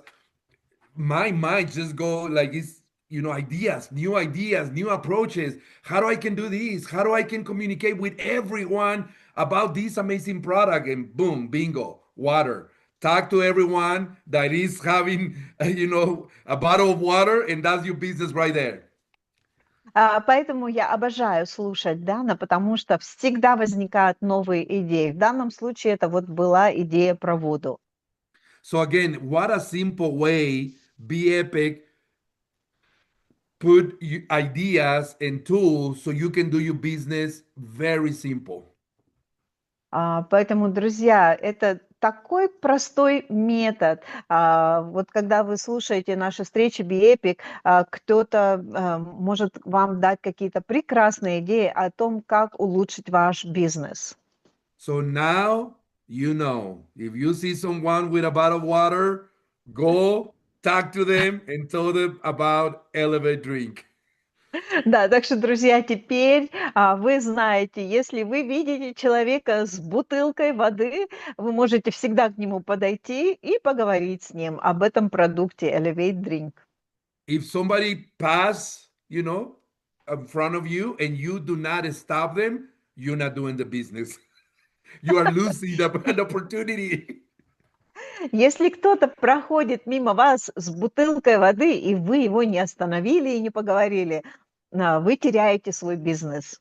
my mind just go like it's, you know, ideas, new approaches. How do I can do this? How do I can communicate with everyone about this amazing product? And boom, bingo, water. Talk to everyone that is having, you know, a bottle of water, and that's your business right there. Поэтому я обожаю слушать Дана, потому что всегда возникают новые идеи. В данном случае это вот была идея про воду. So again, what a simple way Be Epic put ideas and tools so you can do your business very simple. Поэтому, друзья, это такой простой метод. Вот когда вы слушаете наши встречи Be Epic, кто-то может вам дать какие-то прекрасные идеи о том, как улучшить ваш бизнес. So now you know, if you see someone with a bottle of water, go talk to them and tell them about Elevate Drink. Да, так что, друзья, теперь вы знаете, если вы видите человека с бутылкой воды, вы можете всегда к нему подойти и поговорить с ним об этом продукте Elevate Drink. If somebody pass, you know, in front of you and you do not stop them, you're not doing the business. You are losing the opportunity. Если кто-то проходит мимо вас с бутылкой воды, и вы его не остановили и не поговорили, вы теряете свой бизнес.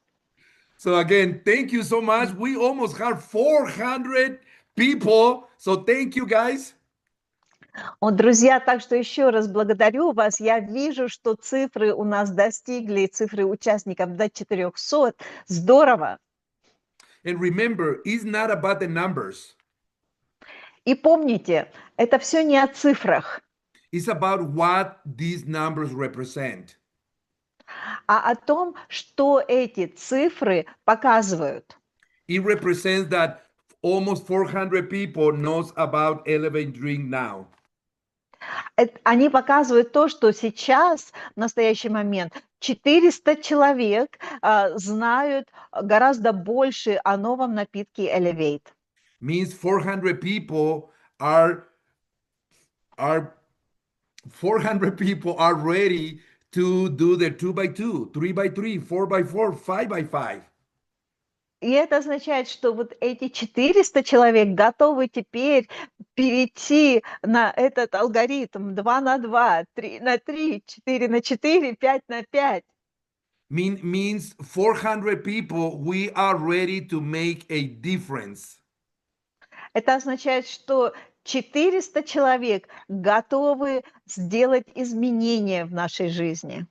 So again, thank you so much. We almost have 400 people. So thank you, guys. Друзья, так что еще раз благодарю вас. Я вижу, что цифры у нас достигли, цифры участников до 400. Здорово. And remember, it's not about the numbers. И помните, это все не о цифрах. It's about what these numbers represent. А о том, что эти цифры показывают. It represents that almost 400 people knows about Elevate Drink now. Они показывают то, что сейчас, в настоящий момент, 400 человек знают гораздо больше о новом напитке Elevate. Means 400 people are 400 people are ready to do their 2x2, 3x3, 4x4, 5x5. И это означает, что вот эти 400 человек готовы теперь перейти на этот алгоритм 2 на 2, 3 на 3, 4 на 4, 5 на 5. Means 400 people, we are ready to make a difference. Это означает, что 400 человек готовы сделать изменения в нашей жизни.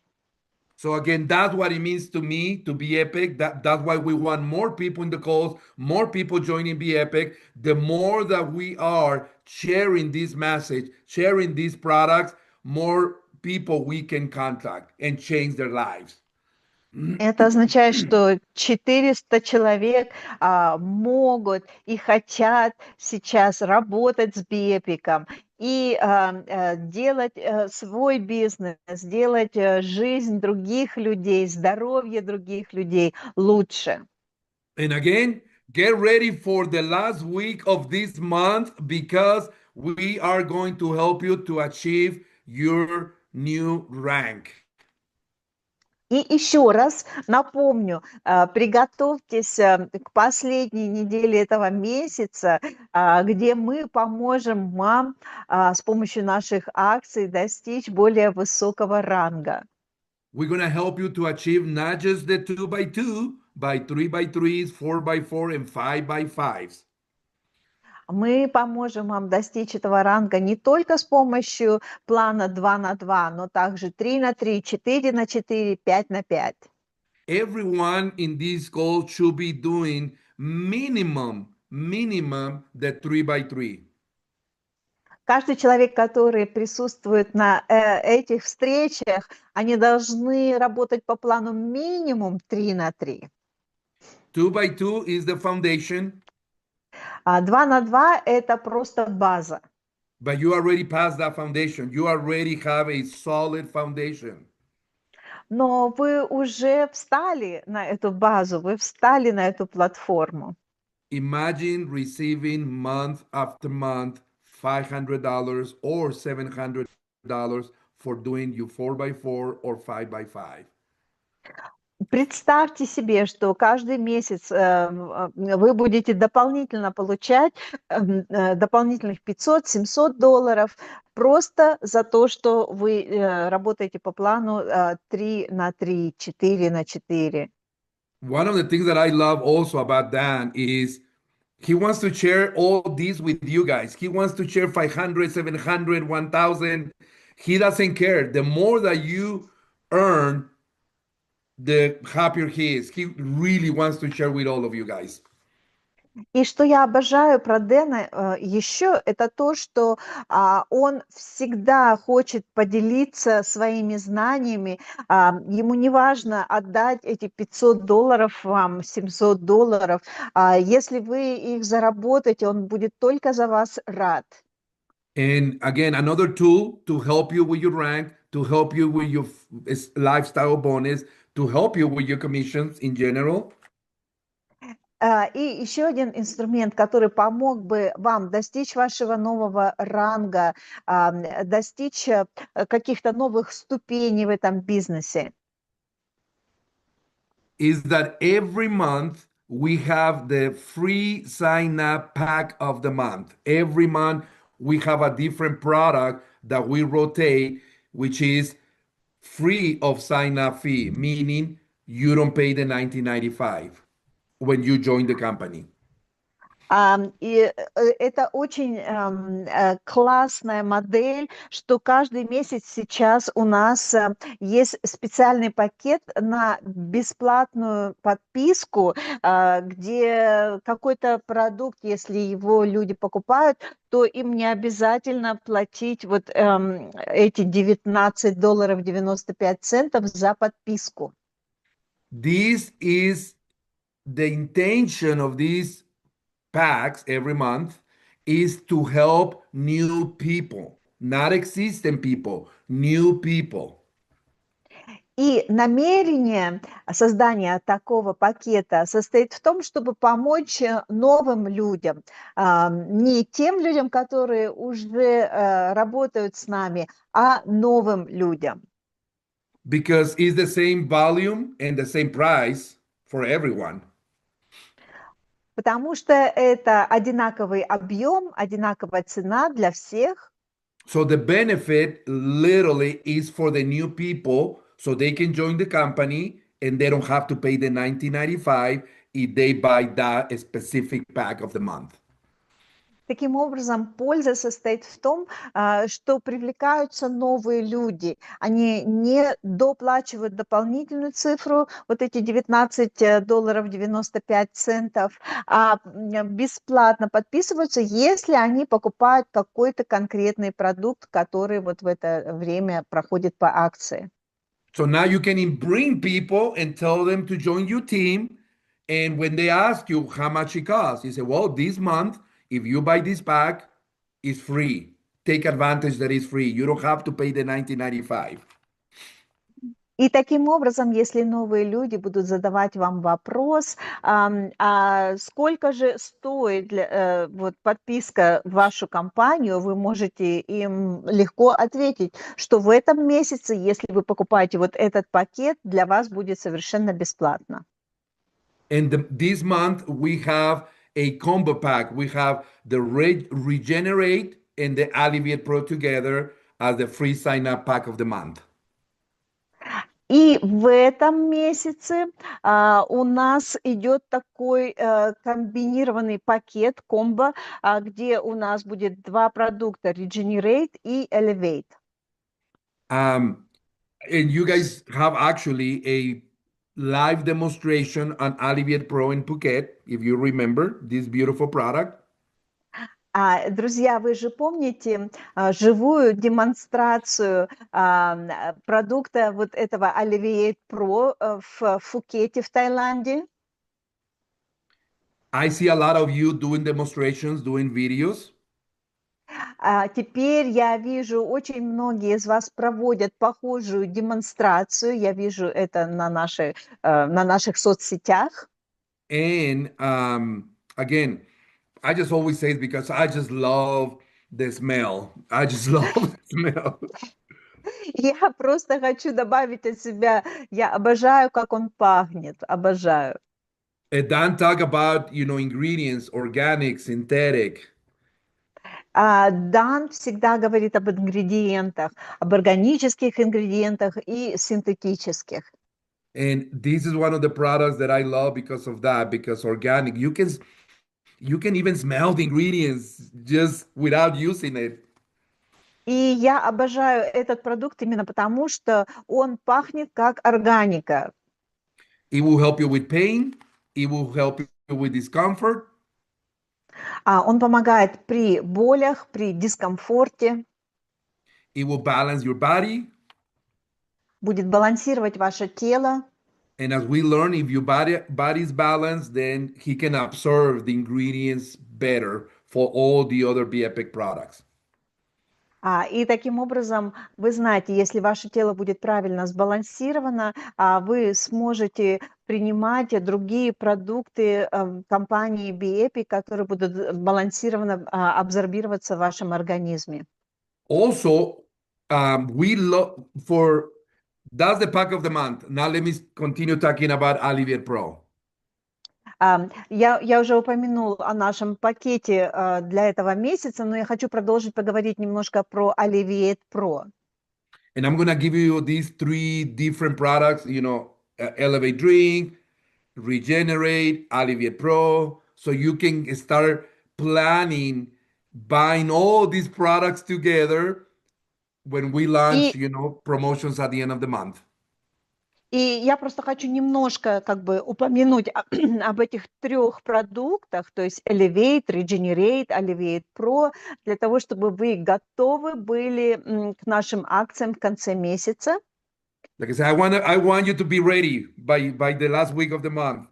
So again, that's what it means to me to be Epic. That's why we want more people in the calls, more people joining Be Epic. The more that we are sharing this message, sharing these products, more people we can contact and change their lives. Это означает, что 400 человек могут и хотят сейчас работать с Бепиком и делать свой бизнес, делать жизнь других людей, здоровье других людей лучше. And again, get ready for the last week of this month because we are going to help you to achieve your new rank. И еще раз напомню, приготовьтесь к последней неделе этого месяца, где мы поможем вам с помощью наших акций достичь более высокого ранга. We're going to help you to achieve not just the 2x2, by 3x3s, 4x4, and 5x5s. Мы поможем вам достичь этого ранга не только с помощью плана 2 на 2, но также 3 на 3, 4 на 4, 5 на 5. Everyone in this call should be doing minimum the 3x3. Каждый человек, который присутствует на этих встречах, они должны работать по плану минимум 3 на 3. 2x2 is the foundation. 2 на 2 – это просто база. But you already passed that foundation. You already have a solid foundation. Но вы уже встали на эту базу, вы встали на эту платформу. Imagine receiving month after month $500 or $700 for doing your 4x4 or 5x5. Представьте себе, что каждый месяц вы будете дополнительно получать дополнительных $500-700 просто за то, что вы работаете по плану 3 на 3, 4 на 4. One of the things that I love also about Dan is he wants to share all these with you guys. He wants to share 500, 700, 1,000. He doesn't care. The more that you earn, the happier he is. He really wants to share with all of you guys. И что я обожаю про Дэна еще, это то, что он всегда хочет поделиться своими знаниями. Ему не важно отдать эти $500 вам, $700. Если вы их заработаете, он будет только за вас рад. And again, another tool to help you with your rank, to help you with your lifestyle bonus, to help you with your commissions in general. И еще один инструмент, который помог бы вам достичь вашего нового ранга, достичь каких-то новых ступеней в этом бизнесе. Is that every month we have the free sign up pack of the month. Every month we have a different product that we rotate, which is free of sign up fee, meaning you don't pay the $19.95 when you join the company. И это очень классная модель, что каждый месяц сейчас у нас есть специальный пакет на бесплатную подписку, где какой-то продукт, если его люди покупают, то им не обязательно платить вот эти $19.95 за подписку. This is the intention of these packs every month is to help new people, not existing people, new people. И намерение создания такого пакета состоит в том, чтобы помочь новым людям, не тем людям, которые уже работают с нами, а новым людям. Because it's the same volume and the same price for everyone. Потому что это одинаковый объем, одинаковая цена для всех. So the benefit literally is for the new people, so they can join the company and they don't have to pay the $19.95 if they buy that specific pack of the month. Таким образом, польза состоит в том, что привлекаются новые люди. Они не доплачивают дополнительную цифру, вот эти $19.95, а бесплатно подписываются, если они покупают какой-то конкретный продукт, который вот в это время проходит по акции. So now you can bring people and tell them to join your team. And when they ask you how much it costs, you say, well, this month, if you buy this pack, it's free. Take advantage that it's free. You don't have to pay the 19.95. И таким образом, если новые люди будут задавать вам вопрос, а сколько же стоит вот подписка в вашу компанию, вы можете им легко ответить, что в этом месяце, если вы покупаете вот этот пакет, для вас будет совершенно бесплатно. And this month, we have a combo pack. We have the Regenerate and the Alleviate Pro together as the free sign-up pack of the month. И в этом месяце у нас идет такой комбинированный пакет комбо, где у нас будет два продукта Regenerate и Elevate. And you guys have actually a live demonstration on Alleviate Pro in Phuket, if you remember this beautiful product. Друзья, вы же помните живую демонстрацию продукта вот этого Alleviate Pro в Пхукете, в Таиланде? I see a lot of you doing demonstrations, doing videos. Теперь я вижу, очень многие из вас проводят похожую демонстрацию. Я вижу это на наших соцсетях. And again, I just always say it because I just love the smell. I just love the smell. Я просто хочу добавить от себя, я обожаю, как он пахнет, обожаю. And Dan talk about, ingredients, organic, synthetic. Дан всегда говорит об ингредиентах, об органических ингредиентах и синтетических. And this is one of the products that I love because of that, because organic, you can even smell the ingredients just without using it. И я обожаю этот продукт именно потому, что он пахнет как органика. It will help you with pain. It will help you with discomfort. Он помогает при болях, при дискомфорте. It will balance your body. Будет балансировать ваше тело. And as we learn, if your body is balanced, then he can absorb the ingredients better for all the other Be Epic products. И таким образом, вы знаете, если ваше тело будет правильно сбалансировано, вы сможете принимать другие продукты компании Be Epic, которые будут балансированно абсорбироваться в вашем организме. Also, we love that's the pack of the month. Now let me continue talking about Alleviate Pro. Я уже упомянул о нашем пакете для этого месяца, но я хочу продолжить поговорить немножко про Alleviate Pro. And I'm going to give you these three different products, Elevate Drink, Regenerate, Alleviate Pro, so you can start planning buying all these products together when we launch, promotions at the end of the month. И я просто хочу немножко упомянуть об этих трех продуктах, то есть Elevate, Regenerate, Alleviate Pro, для того, чтобы вы готовы были к нашим акциям в конце месяца. Like I said, I want you to be ready by the last week of the month.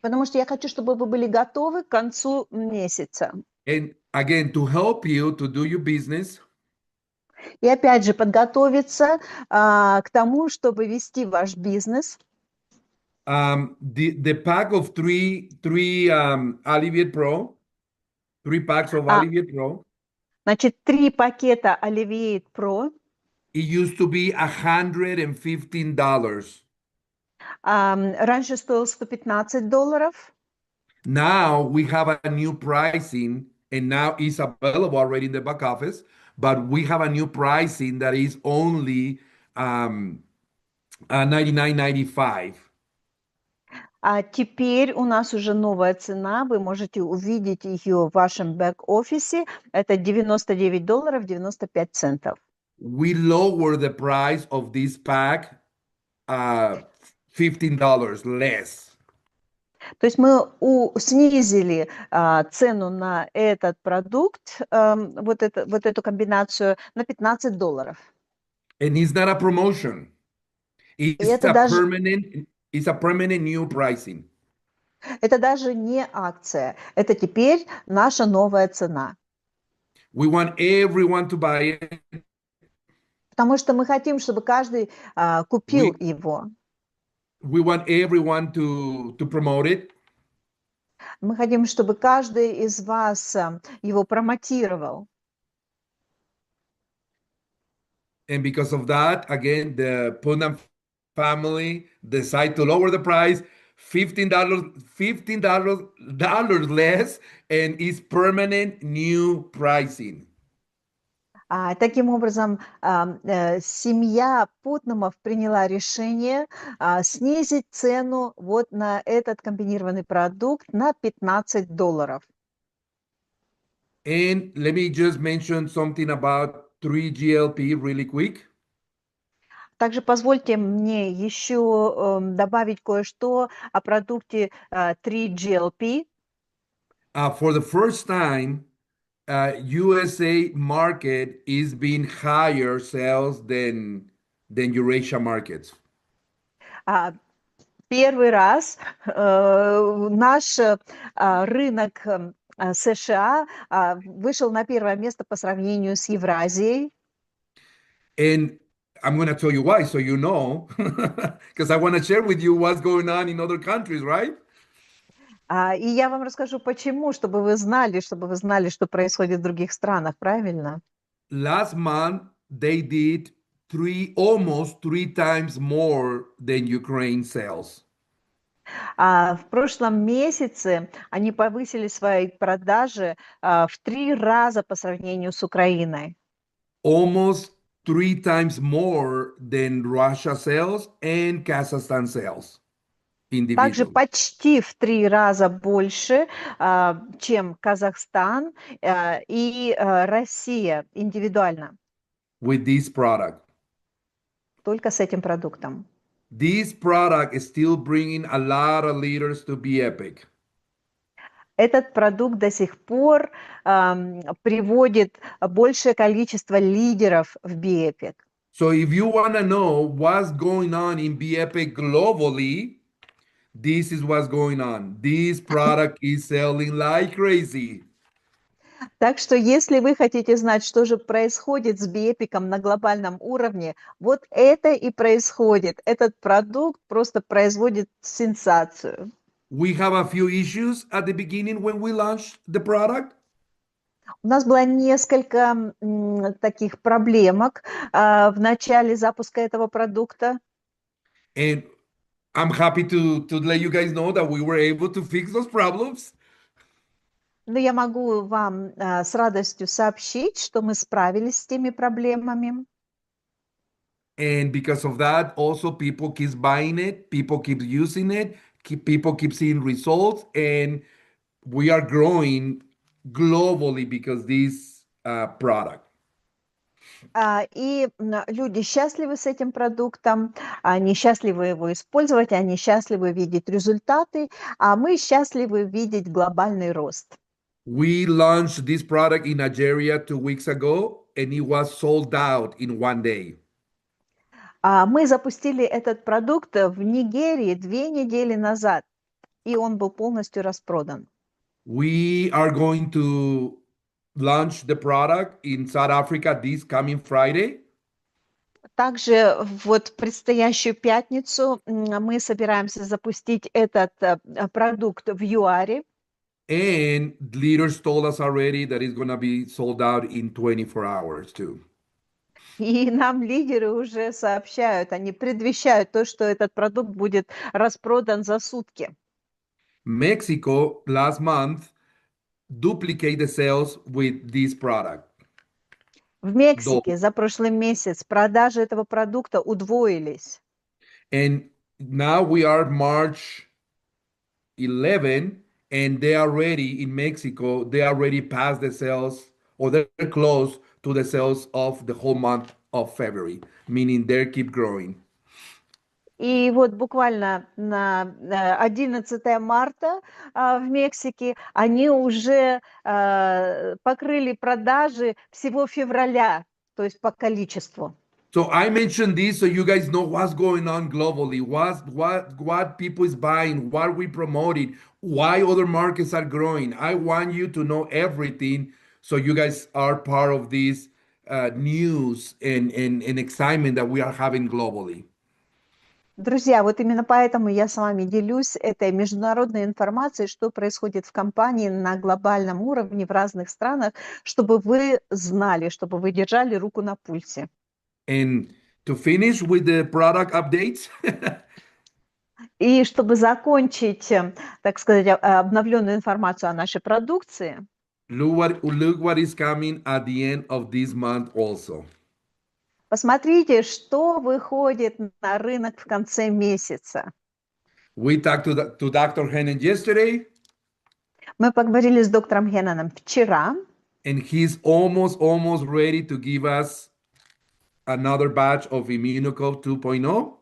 Потому что я хочу, чтобы вы были готовы к концу месяца. And again, to help you to do your business. И опять же подготовиться к тому, чтобы вести ваш бизнес. The pack of three Alleviate Pro, 3 packs of Alleviate Pro. Значит, 3 пакета Alleviate Pro. It used to be $115. Раньше стоил $115. Now we have a new pricing, and now it's available already in the back office. But we have a new pricing that is only $99.95. Теперь у нас уже новая цена, вы можете увидеть ее в вашем бэк-офисе. Это $99.95. We lower the price of this pack $15 less. То есть мы снизили цену на этот продукт, вот эту комбинацию на $15. And it's not a promotion. И It's a permanent new pricing. это даже не акция, это теперь наша новая цена. We want everyone to buy it. Потому что мы хотим, чтобы каждый купил его. We want everyone to promote it. Мы хотим, чтобы каждый из вас его промотировал. And because of that, again, the Putnam family decide to lower the price $15 less, and it's permanent new pricing. Таким образом, семья Путнамов приняла решение снизить цену вот на этот комбинированный продукт на $15. And let me just mention something about 3GLP really quick. Также позвольте мне еще добавить кое-что о продукте 3GLP. For the first time, USA market is being higher sales than Eurasia markets. Первый раз наш рынок США вышел на первое место по сравнению с Евразией. And I'm going to tell you why, so you know, because I want to share with you what's going on in other countries, right? И я вам расскажу, почему, чтобы вы знали, что происходит в других странах, правильно? Last month, they did almost three times more than Ukraine sales. В прошлом месяце они повысили свои продажи в 3 раза по сравнению с Украиной. Almost 3 times more than Russia sales and Kazakhstan sales. Также Individually. почти в 3 раза больше, чем Казахстан и Россия индивидуально, With this product. только с этим продуктом. This product is still bringing a lot of leaders to Be Epic. Этот продукт до сих пор приводит большее количество лидеров в BeEpic. So if you want to know what's going on in Be Epic globally, this is what's going on. This product is selling like crazy. Так что если вы хотите знать, что же происходит с BeEpic на глобальном уровне, вот это и происходит. Этот продукт просто производит сенсацию. We have a few issues at the beginning when we launched the product. У нас было несколько таких проблемок в начале запуска этого продукта. And I'm happy to let you guys know that we were able to fix those problems. Но я могу вам с радостью сообщить, что мы справились с теми проблемами. And because of that, also people keep buying it, people keep using it, people keep seeing results, and we are growing globally because this product. И люди счастливы с этим продуктом, они счастливы его использовать, они счастливы видеть результаты, а мы счастливы видеть глобальный рост. We launched this product in Nigeria 2 weeks ago, and it was sold out in 1 day. Мы запустили этот продукт в Нигерии 2 недели назад, и он был полностью распродан. We are going to launch the product in South Africa this coming Friday. Также вот в предстоящую пятницу мы собираемся запустить этот продукт в ЮАРе. And leaders told us already that it's going to be sold out in 24 hours too. И нам лидеры уже сообщают, они предвещают то, что этот продукт будет распродан за сутки. Mexico last month duplicated the sales with this product. В Мексике за прошлый месяц продажи этого продукта удвоились. And now we are March 11, and they are ready in Mexico. They already passed the sales, or they're close to the sales of the whole month of February, meaning they keep growing. И вот буквально на 11 марта в Мексике они уже покрыли продажи всего февраля, то есть по количеству. So I mentioned this so you guys know what's going on globally, what people is buying, what we promoting, why other markets are growing. I want you to know everything so you guys are part of this news and excitement that we are having globally. Друзья, вот именно поэтому я с вами делюсь этой международной информацией, что происходит в компании на глобальном уровне в разных странах, чтобы вы знали, чтобы вы держали руку на пульсе. And to finish with the product updates, И чтобы закончить, так сказать, обновленную информацию о нашей продукции, look what is coming at the end of this month also. посмотрите, что выходит на рынок в конце месяца. We talked to Dr. Hennen yesterday, Мы поговорили с доктором Хенноном вчера, and he's almost ready to give us another batch of Immunoco 2.0.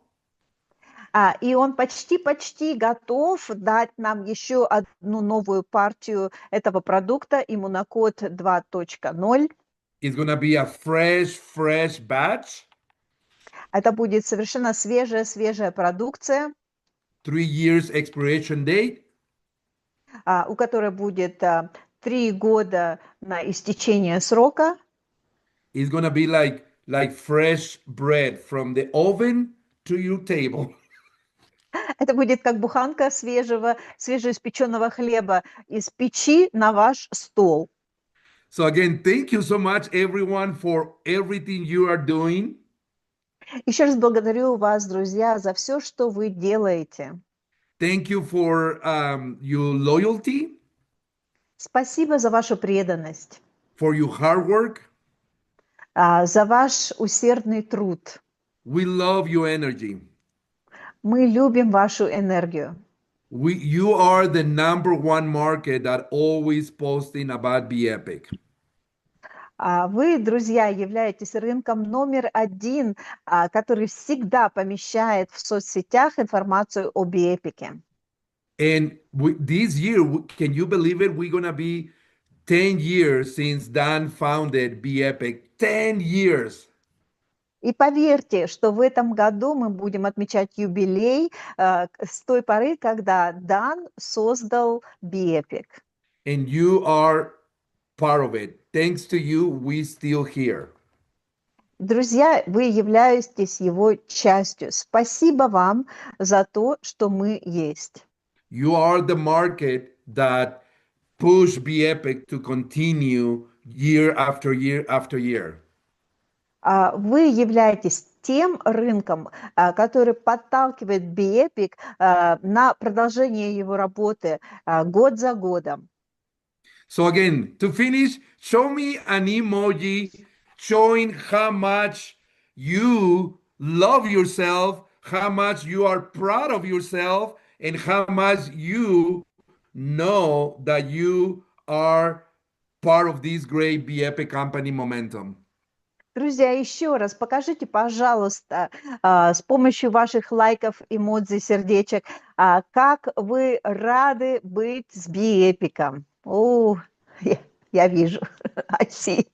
и он почти готов дать нам еще одну новую партию этого продукта Иммунокод 2.0. It's going to be a fresh batch. Это будет совершенно свежая продукция, 3 years expiration date. у которой будет 3 года на истечение срока. It's going to be like fresh bread from the oven to your table. Это будет как буханка свежеиспеченного хлеба из печи на ваш стол. So again, thank you so much, everyone, for everything you are doing. Еще раз благодарю вас, друзья, за все, что вы делаете. Thank you for your loyalty, Спасибо за вашу преданность, for your hard work. за ваш усердный труд. We love your energy. Мы любим вашу энергию. You are the #1 market that always posting about BeEpic. Вы, друзья, являетесь рынком номер 1, который всегда помещает в соцсетях информацию о BeEpic. And this year, can you believe it? We're going to be 10 years since Dan founded BeEpic. 10 years. И поверьте, что в этом году мы будем отмечать юбилей с той поры, когда Дан создал BeEpic. And you are part of it. Thanks to you, we still here. Друзья, вы являетесь его частью. Спасибо вам за то, что мы есть. You are the market that push BeEpic to continue year after year after year. Вы являетесь тем рынком, который подталкивает BeEpic на продолжение его работы год за годом. So again, to finish, show me an emoji showing how much you love yourself, how much you are proud of yourself, and how much you know that you are part of this great BeEpic company momentum. Друзья, еще раз покажите, пожалуйста, с помощью ваших лайков, эмодзи, сердечек, как вы рады быть с BeEpic. Я вижу. I see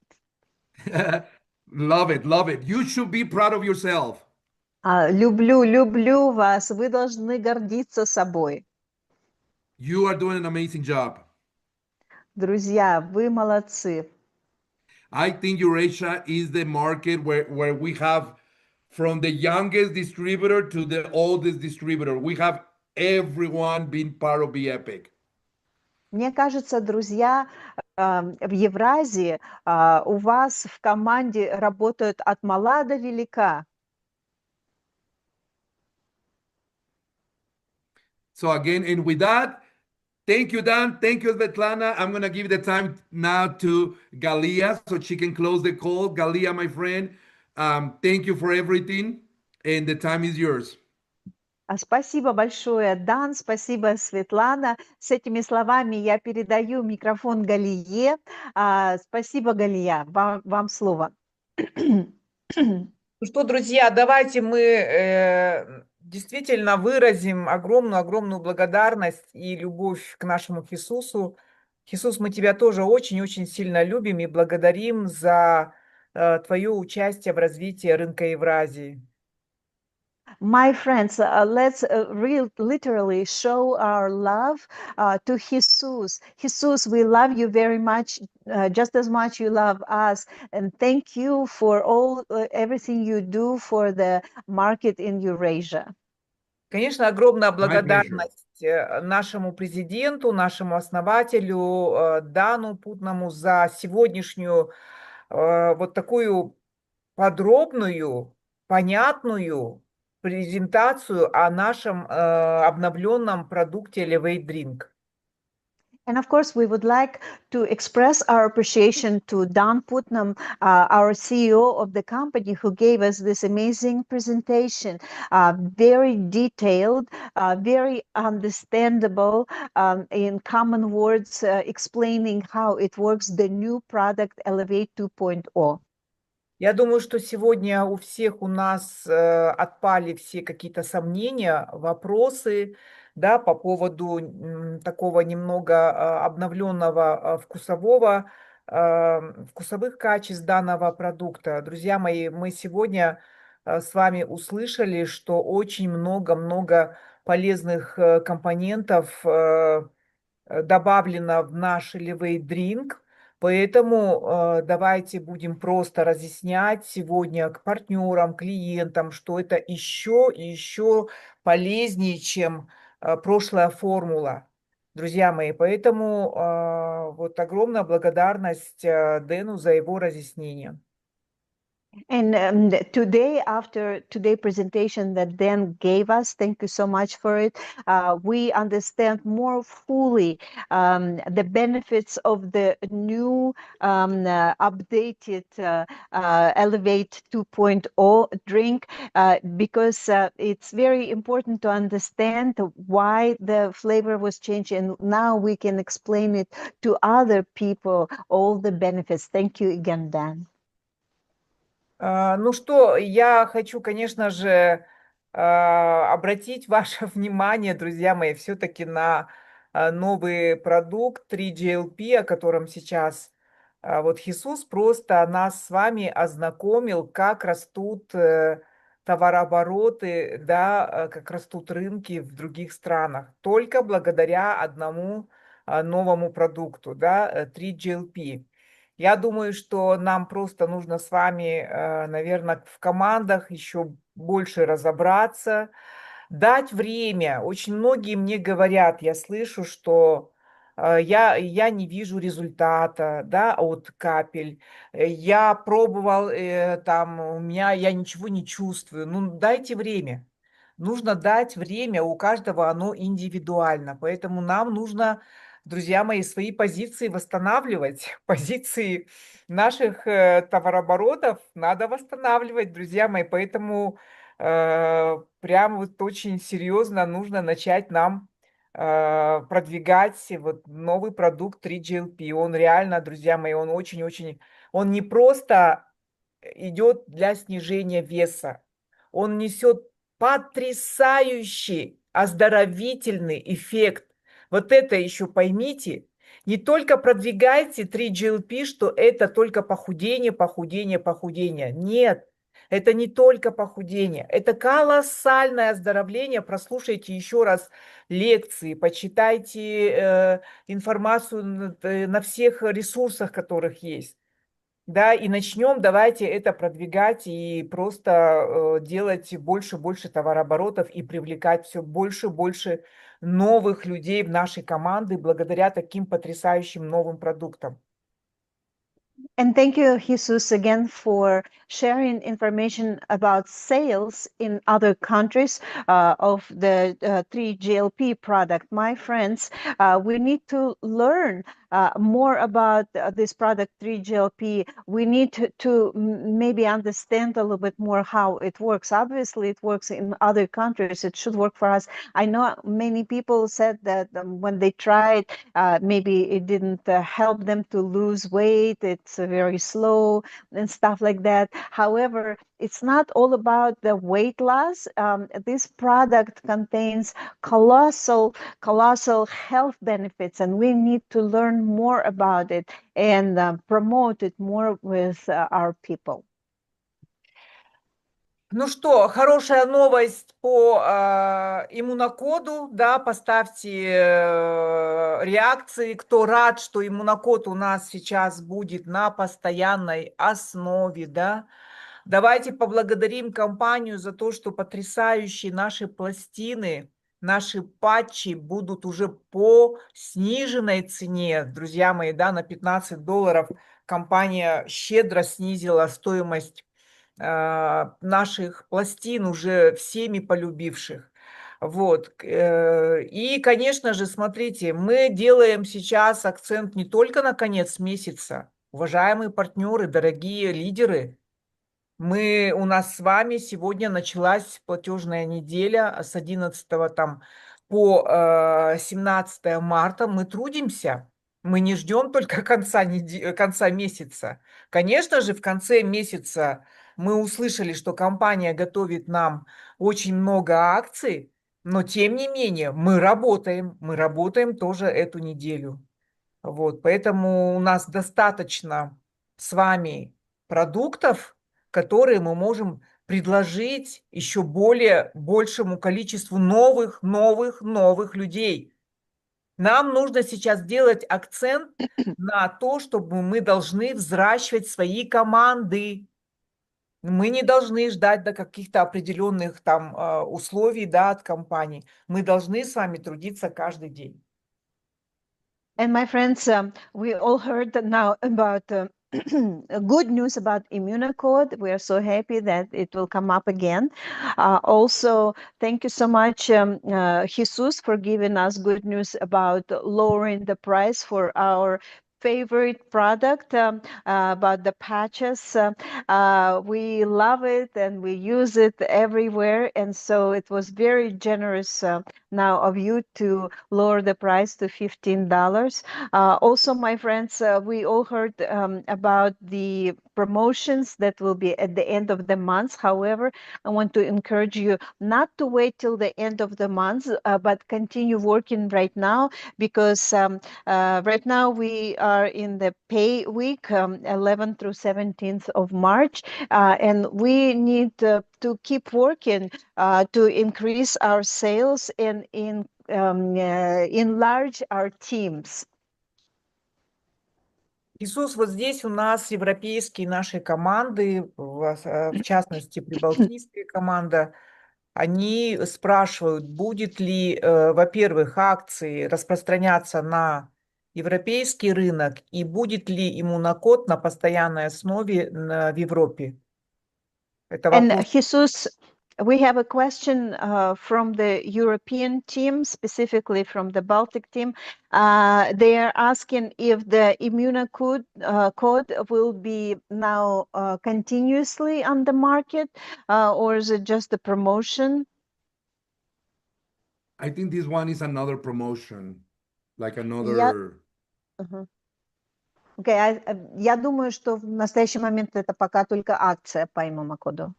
it. Love it. You should be proud of yourself. Люблю вас. Вы должны гордиться собой. You are doing an amazing job. Друзья, вы молодцы. I think Eurasia is the market where we have from the youngest distributor to the oldest distributor. We have everyone being part of BeEpic. Мне кажется, друзья, в Евразии у вас в команде работают от мала до велика. So again, and with that, thank you, Dan. Thank you, Svetlana. I'm going to give the time now to Galia so she can close the call. Galia, my friend, thank you for everything, and the time is yours. Спасибо большое, Дан, спасибо, Светлана. С этими словами я передаю микрофон Галие. Спасибо, Галия, вам слово. Ну что, друзья, давайте мы действительно выразим огромную благодарность и любовь к нашему Хисусу. Хисус, мы тебя тоже очень-очень сильно любим и благодарим за твое участие в развитии рынка Евразии. My friends, let's literally show our love to Jesus. Jesus, we love you very much, just as much you love us. And thank you for everything you do for the market in Eurasia. Конечно, огромная My pleasure. благодарность нашему президенту, нашему основателю Дану Путнаму за сегодняшнюю вот такую подробную, понятную презентацию о нашем обновленном продукте Elevate Drink. And of course, we would like to express our appreciation to Don Putnam, our CEO of the company, who gave us this amazing presentation, very detailed, very understandable, in common words, explaining how it works, the new product Elevate 2.0. Я думаю, что сегодня у всех у нас отпали все какие-то сомнения, вопросы, да, по поводу такого немного обновленного вкусовых качеств данного продукта. Друзья мои, мы сегодня с вами услышали, что очень много полезных компонентов добавлено в наш Elevate Drink. Поэтому давайте будем просто разъяснять сегодня к партнерам, клиентам, что это еще и еще полезнее, чем прошлая формула. Друзья мои, поэтому вот огромная благодарность Дэну за его разъяснение. And today, after today's presentation that Dan gave us, thank you so much for it, we understand more fully the benefits of the new updated Elevate 2.0 drink, because it's very important to understand why the flavor was changed, and now we can explain it to other people, all the benefits. Thank you again, Dan. Ну что, я хочу, конечно же, обратить ваше внимание, друзья мои, все-таки на новый продукт 3GLP, о котором сейчас вот Хисус просто нас с вами ознакомил, как растут товарообороты, да, как растут рынки в других странах, только благодаря одному новому продукту, да, 3GLP. Я думаю, что нам просто нужно с вами, наверное, в командах еще больше разобраться, дать время. Очень многие мне говорят, я слышу, что я не вижу результата, да, от капель. Я пробовал, там, я ничего не чувствую. Ну, дайте время. Нужно дать время, у каждого оно индивидуально. Поэтому нам нужно, друзья мои, свои позиции восстанавливать. Позиции наших товарооборотов надо восстанавливать, друзья мои. Поэтому прям вот очень серьезно нужно начать нам продвигать вот новый продукт 3GLP. Он реально, друзья мои, он очень-очень... Он не просто идет для снижения веса. Он несет потрясающий оздоровительный эффект. Вот это еще поймите. Не только продвигайте 3GLP, что это только похудение, похудение, похудение. Нет, это не только похудение. Это колоссальное оздоровление. Прослушайте еще раз лекции, почитайте информацию на всех ресурсах, которых есть. Да, и начнем, давайте это продвигать и просто делать больше товарооборотов и привлекать все больше новых людей в наши команды благодаря таким потрясающим новым продуктам. And thank you, Jesus, again for sharing information about sales in other countries of the 3GLP product. My friends, we need to learn more about this product 3GLP. We need to maybe understand a little bit more how it works. Obviously, it works in other countries. It should work for us. I know many people said that when they tried, maybe it didn't help them to lose weight. It's very slow and stuff like that. However, it's not all about the weight loss. This product contains colossal health benefits, and we need to learn learn more about it and promote it more with our people. Ну что, хорошая новость по иммунокоду, да, поставьте реакции, кто рад, что иммунокод у нас сейчас будет на постоянной основе, да. Давайте поблагодарим компанию за то, что потрясающие наши пластины, наши патчи будут уже по сниженной цене, друзья мои, да, на $15. Компания щедро снизила стоимость наших пластин, уже всеми полюбивших. Вот. И, конечно же, смотрите, мы делаем сейчас акцент не только на конец месяца. Уважаемые партнеры, дорогие лидеры, у нас с вами сегодня началась платежная неделя с 11 там, по 17 марта. Мы трудимся. Мы не ждем только конца месяца. Конечно же, в конце месяца мы услышали, что компания готовит нам очень много акций, но тем не менее мы работаем тоже эту неделю. Вот, поэтому у нас достаточно с вами продуктов, которые мы можем предложить еще большему количеству новых людей. Нам нужно сейчас сделать акцент на то, чтобы мы должны взращивать свои команды. Мы не должны ждать до каких-то определенных там условий, да, от компаний. Мы должны с вами трудиться каждый день. And my friends, we all heard now about good news about Immunocode. We are so happy that it will come up again. Also, thank you so much, Jesus, for giving us good news about lowering the price for our favorite product, about the patches. We love it and we use it everywhere. And so it was very generous now of you to lower the price to $15. Also, my friends, we all heard about the promotions that will be at the end of the month. However, I want to encourage you not to wait till the end of the month, but continue working right now, because right now we are in the pay week, 11th through 17th of March, and we need to keep working to increase our sales and enlarge our teams. Иисус, вот здесь у нас европейские наши команды, в частности, прибалтийская команда, они спрашивают, будет ли, во-первых, акции распространяться на европейский рынок и будет ли иммунокод на постоянной основе в Европе. Это And вопрос. Jesus, we have a question from the European team, specifically from the Baltic team. They are asking if the Immunocode code will be now continuously on the market, or is it just a promotion? I think this one is another promotion, like another. Окей, я думаю, что в настоящий момент это пока только акция по иммунокоду.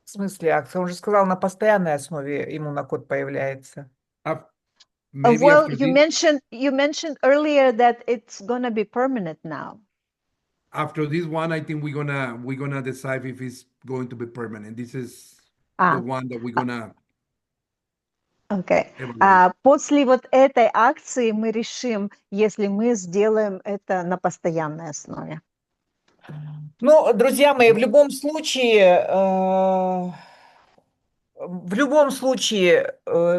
В смысле акция? Он же сказал, на постоянной основе иммунокод появляется. Maybe Well, after you mentioned earlier that it's gonna be permanent now. after this one, I think we're gonna decide if it's going to be permanent. This is the one that we're gonna. Окей. evaluate. После вот этой акции мы решим, если мы сделаем это на постоянной основе. Ну, друзья мои, в любом случае,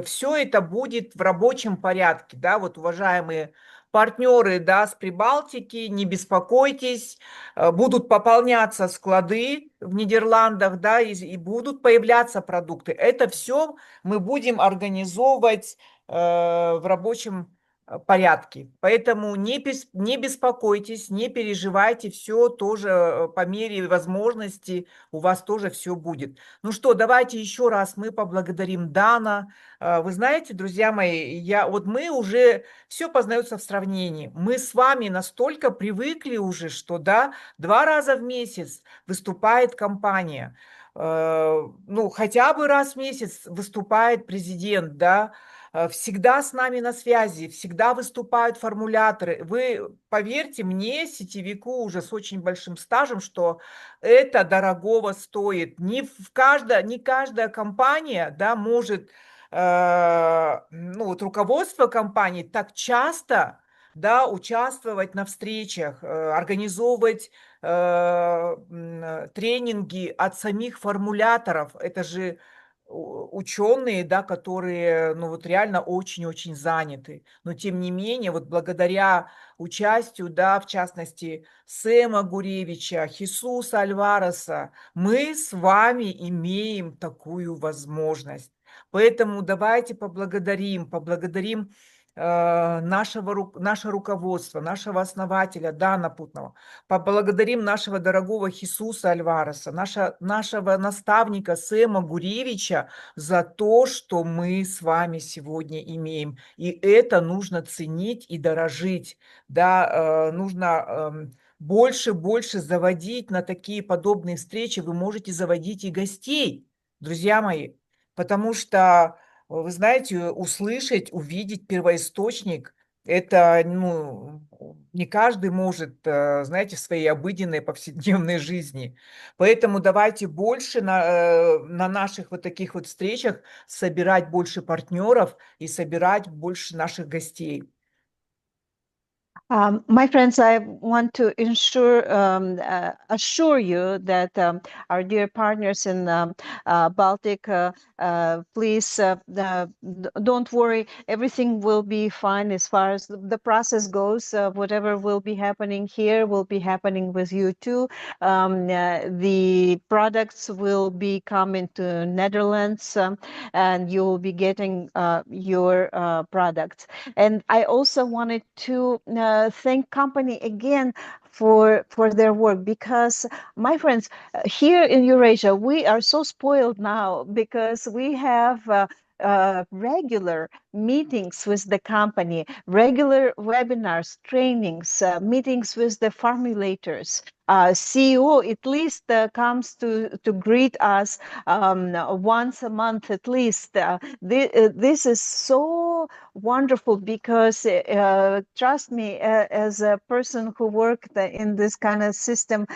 все это будет в рабочем порядке, да, вот, уважаемые партнеры, да, с Прибалтики, не беспокойтесь, будут пополняться склады в Нидерландах, да, и будут появляться продукты. Это все мы будем организовывать в рабочем порядке. Поэтому не беспокойтесь, не переживайте, все тоже по мере возможности у вас тоже все будет. Ну что, давайте еще раз мы поблагодарим Дана. Вы знаете, друзья мои, мы уже все познается в сравнении. Мы с вами настолько привыкли уже, что да, 2 раза в месяц выступает компания. Ну, хотя бы раз в месяц выступает президент, да, всегда с нами на связи, всегда выступают формуляторы. Вы поверьте мне, сетевику уже с очень большим стажем, что это дорогого стоит. Не каждая компания, да, может, ну вот руководство компании так часто, да, участвовать на встречах, организовывать тренинги от самих формуляторов. Это же ученые, да, которые, ну, вот реально очень-очень заняты. Но тем не менее, вот благодаря участию, да, в частности, Сэма Гуревича, Хисуса Альвареса, мы с вами имеем такую возможность. Поэтому давайте поблагодарим наше руководство, нашего основателя Дана Путного, поблагодарим нашего дорогого Хисуса Альвареса, нашего наставника Сэма Гуревича за то, что мы с вами сегодня имеем. И это нужно ценить и дорожить. Да, нужно больше заводить на такие подобные встречи. Вы можете заводить и гостей, друзья мои, потому что, вы знаете, услышать, увидеть первоисточник – это, ну, не каждый может, знаете, в своей обыденной повседневной жизни. Поэтому давайте больше на наших вот таких вот встречах собирать больше партнеров и собирать больше наших гостей. My friends, I want to assure you that our dear partners in Baltic, please don't worry. Everything will be fine as far as the process goes. Whatever will be happening here will be happening with you too. The products will be coming to Netherlands, and you will be getting your products. And I also wanted to thank company again for their work, because my friends, here in Eurasia, we are so spoiled now because we have regular meetings with the company, regular webinars, trainings, meetings with the formulators. CEO at least comes to greet us once a month at least. This is so wonderful because trust me, as a person who worked in this kind of system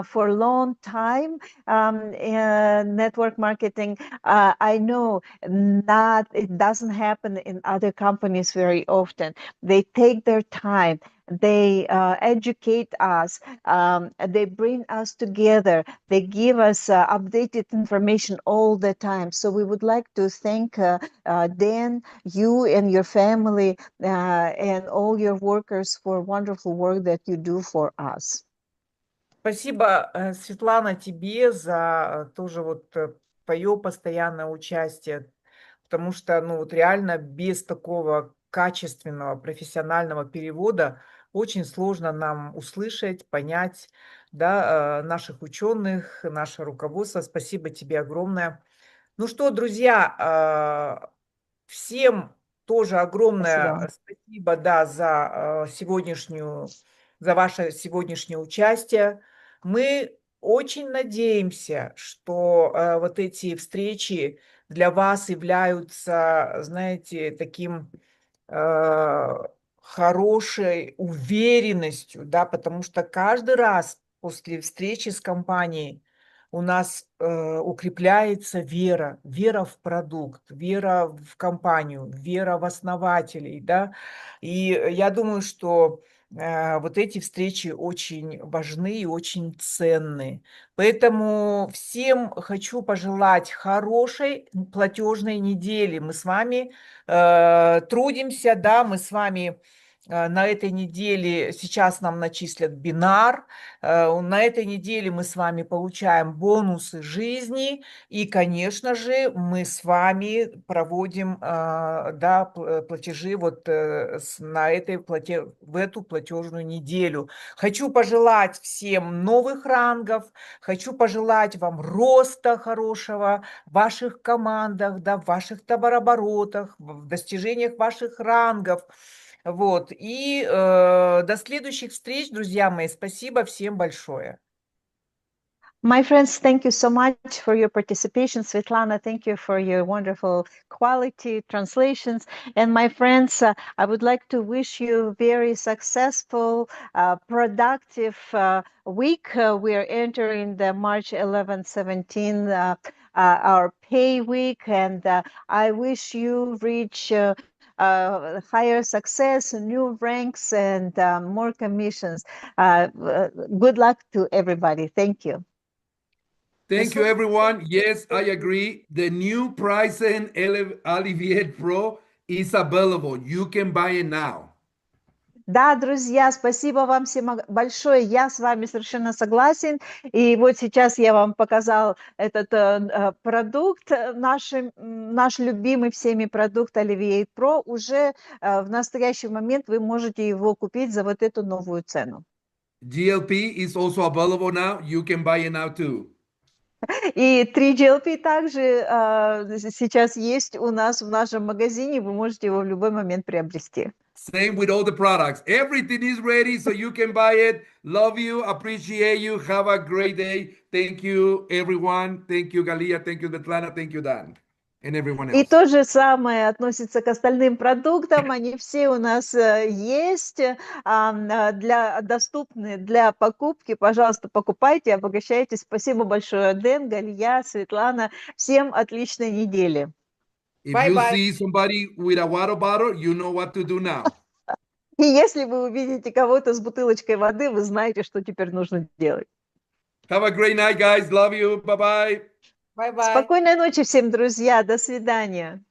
for a long time in network marketing, I know it doesn't happen in other companies very often. They take their time. They educate us, they bring us together, they give us updated information all the time. So we would like to thank Dan, you and your family, and all your workers for wonderful work that you do for us. Спасибо, Светлана, тебе за тоже вот твое постоянное участие, потому что, ну, вот реально без такого качественного профессионального перевода очень сложно нам услышать, понять, да, наших ученых, наше руководство. Спасибо тебе огромное. Ну что, друзья, всем тоже огромное спасибо, да, за ваше сегодняшнее участие. Мы очень надеемся, что вот эти встречи для вас являются, знаете, таким хорошей уверенностью, да, потому что каждый раз после встречи с компанией у нас укрепляется вера в продукт, вера в компанию, вера в основателей, да. И я думаю, что вот эти встречи очень важны и очень ценны. Поэтому всем хочу пожелать хорошей платежной недели. Мы с вами трудимся, да, мы с вами на этой неделе, сейчас нам начислят бинар, на этой неделе мы с вами получаем бонусы жизни, и, конечно же, мы с вами проводим, да, платежи вот в эту платежную неделю. Хочу пожелать всем новых рангов, хочу пожелать вам роста хорошего в ваших командах, да, в ваших товарооборотах, в достижениях ваших рангов. Вот. И до следующих встреч, друзья мои. Спасибо всем большое. My friends, thank you so much for your participation. Svetlana, thank you for your wonderful quality translations. And my friends, I would like to wish you very successful, productive week. We're entering the March 11, 17, our pay week, and I wish you reach higher success, new ranks, and more commissions. Good luck to everybody. Thank you. Thank you, everyone. Yes, I agree. The new Prizen Alleviate Pro is available. You can buy it now. Да, друзья, спасибо вам всем большое. Я с вами совершенно согласен. И вот сейчас я вам показал этот продукт, наш любимый всеми продукт Alleviate Pro. Уже в настоящий момент вы можете его купить за вот эту новую цену. GLP is also available now. You can buy it now too. И 3GLP также сейчас есть у нас в нашем магазине. Вы можете его в любой момент приобрести. Same with all the products. Everything is ready, so you can buy it. Love you, appreciate you. Have a great day. Thank you, everyone. Thank you, Galia. Thank you, Svetlana. Thank you, Dan, and everyone И else. то же самое относится к остальным продуктам. Они все у нас есть, доступны для покупки. Пожалуйста, покупайте, обогащайтесь. Спасибо большое, Дэн, Галия, Светлана. Всем отличной недели. If Bye you bye. see somebody with a water bottle, you know what to do now. И если вы увидите кого-то с бутылочкой воды, вы знаете, что теперь нужно делать. Have a great night, guys. Love you. Bye-bye. Bye bye. Спокойной ночи всем, друзья. До свидания.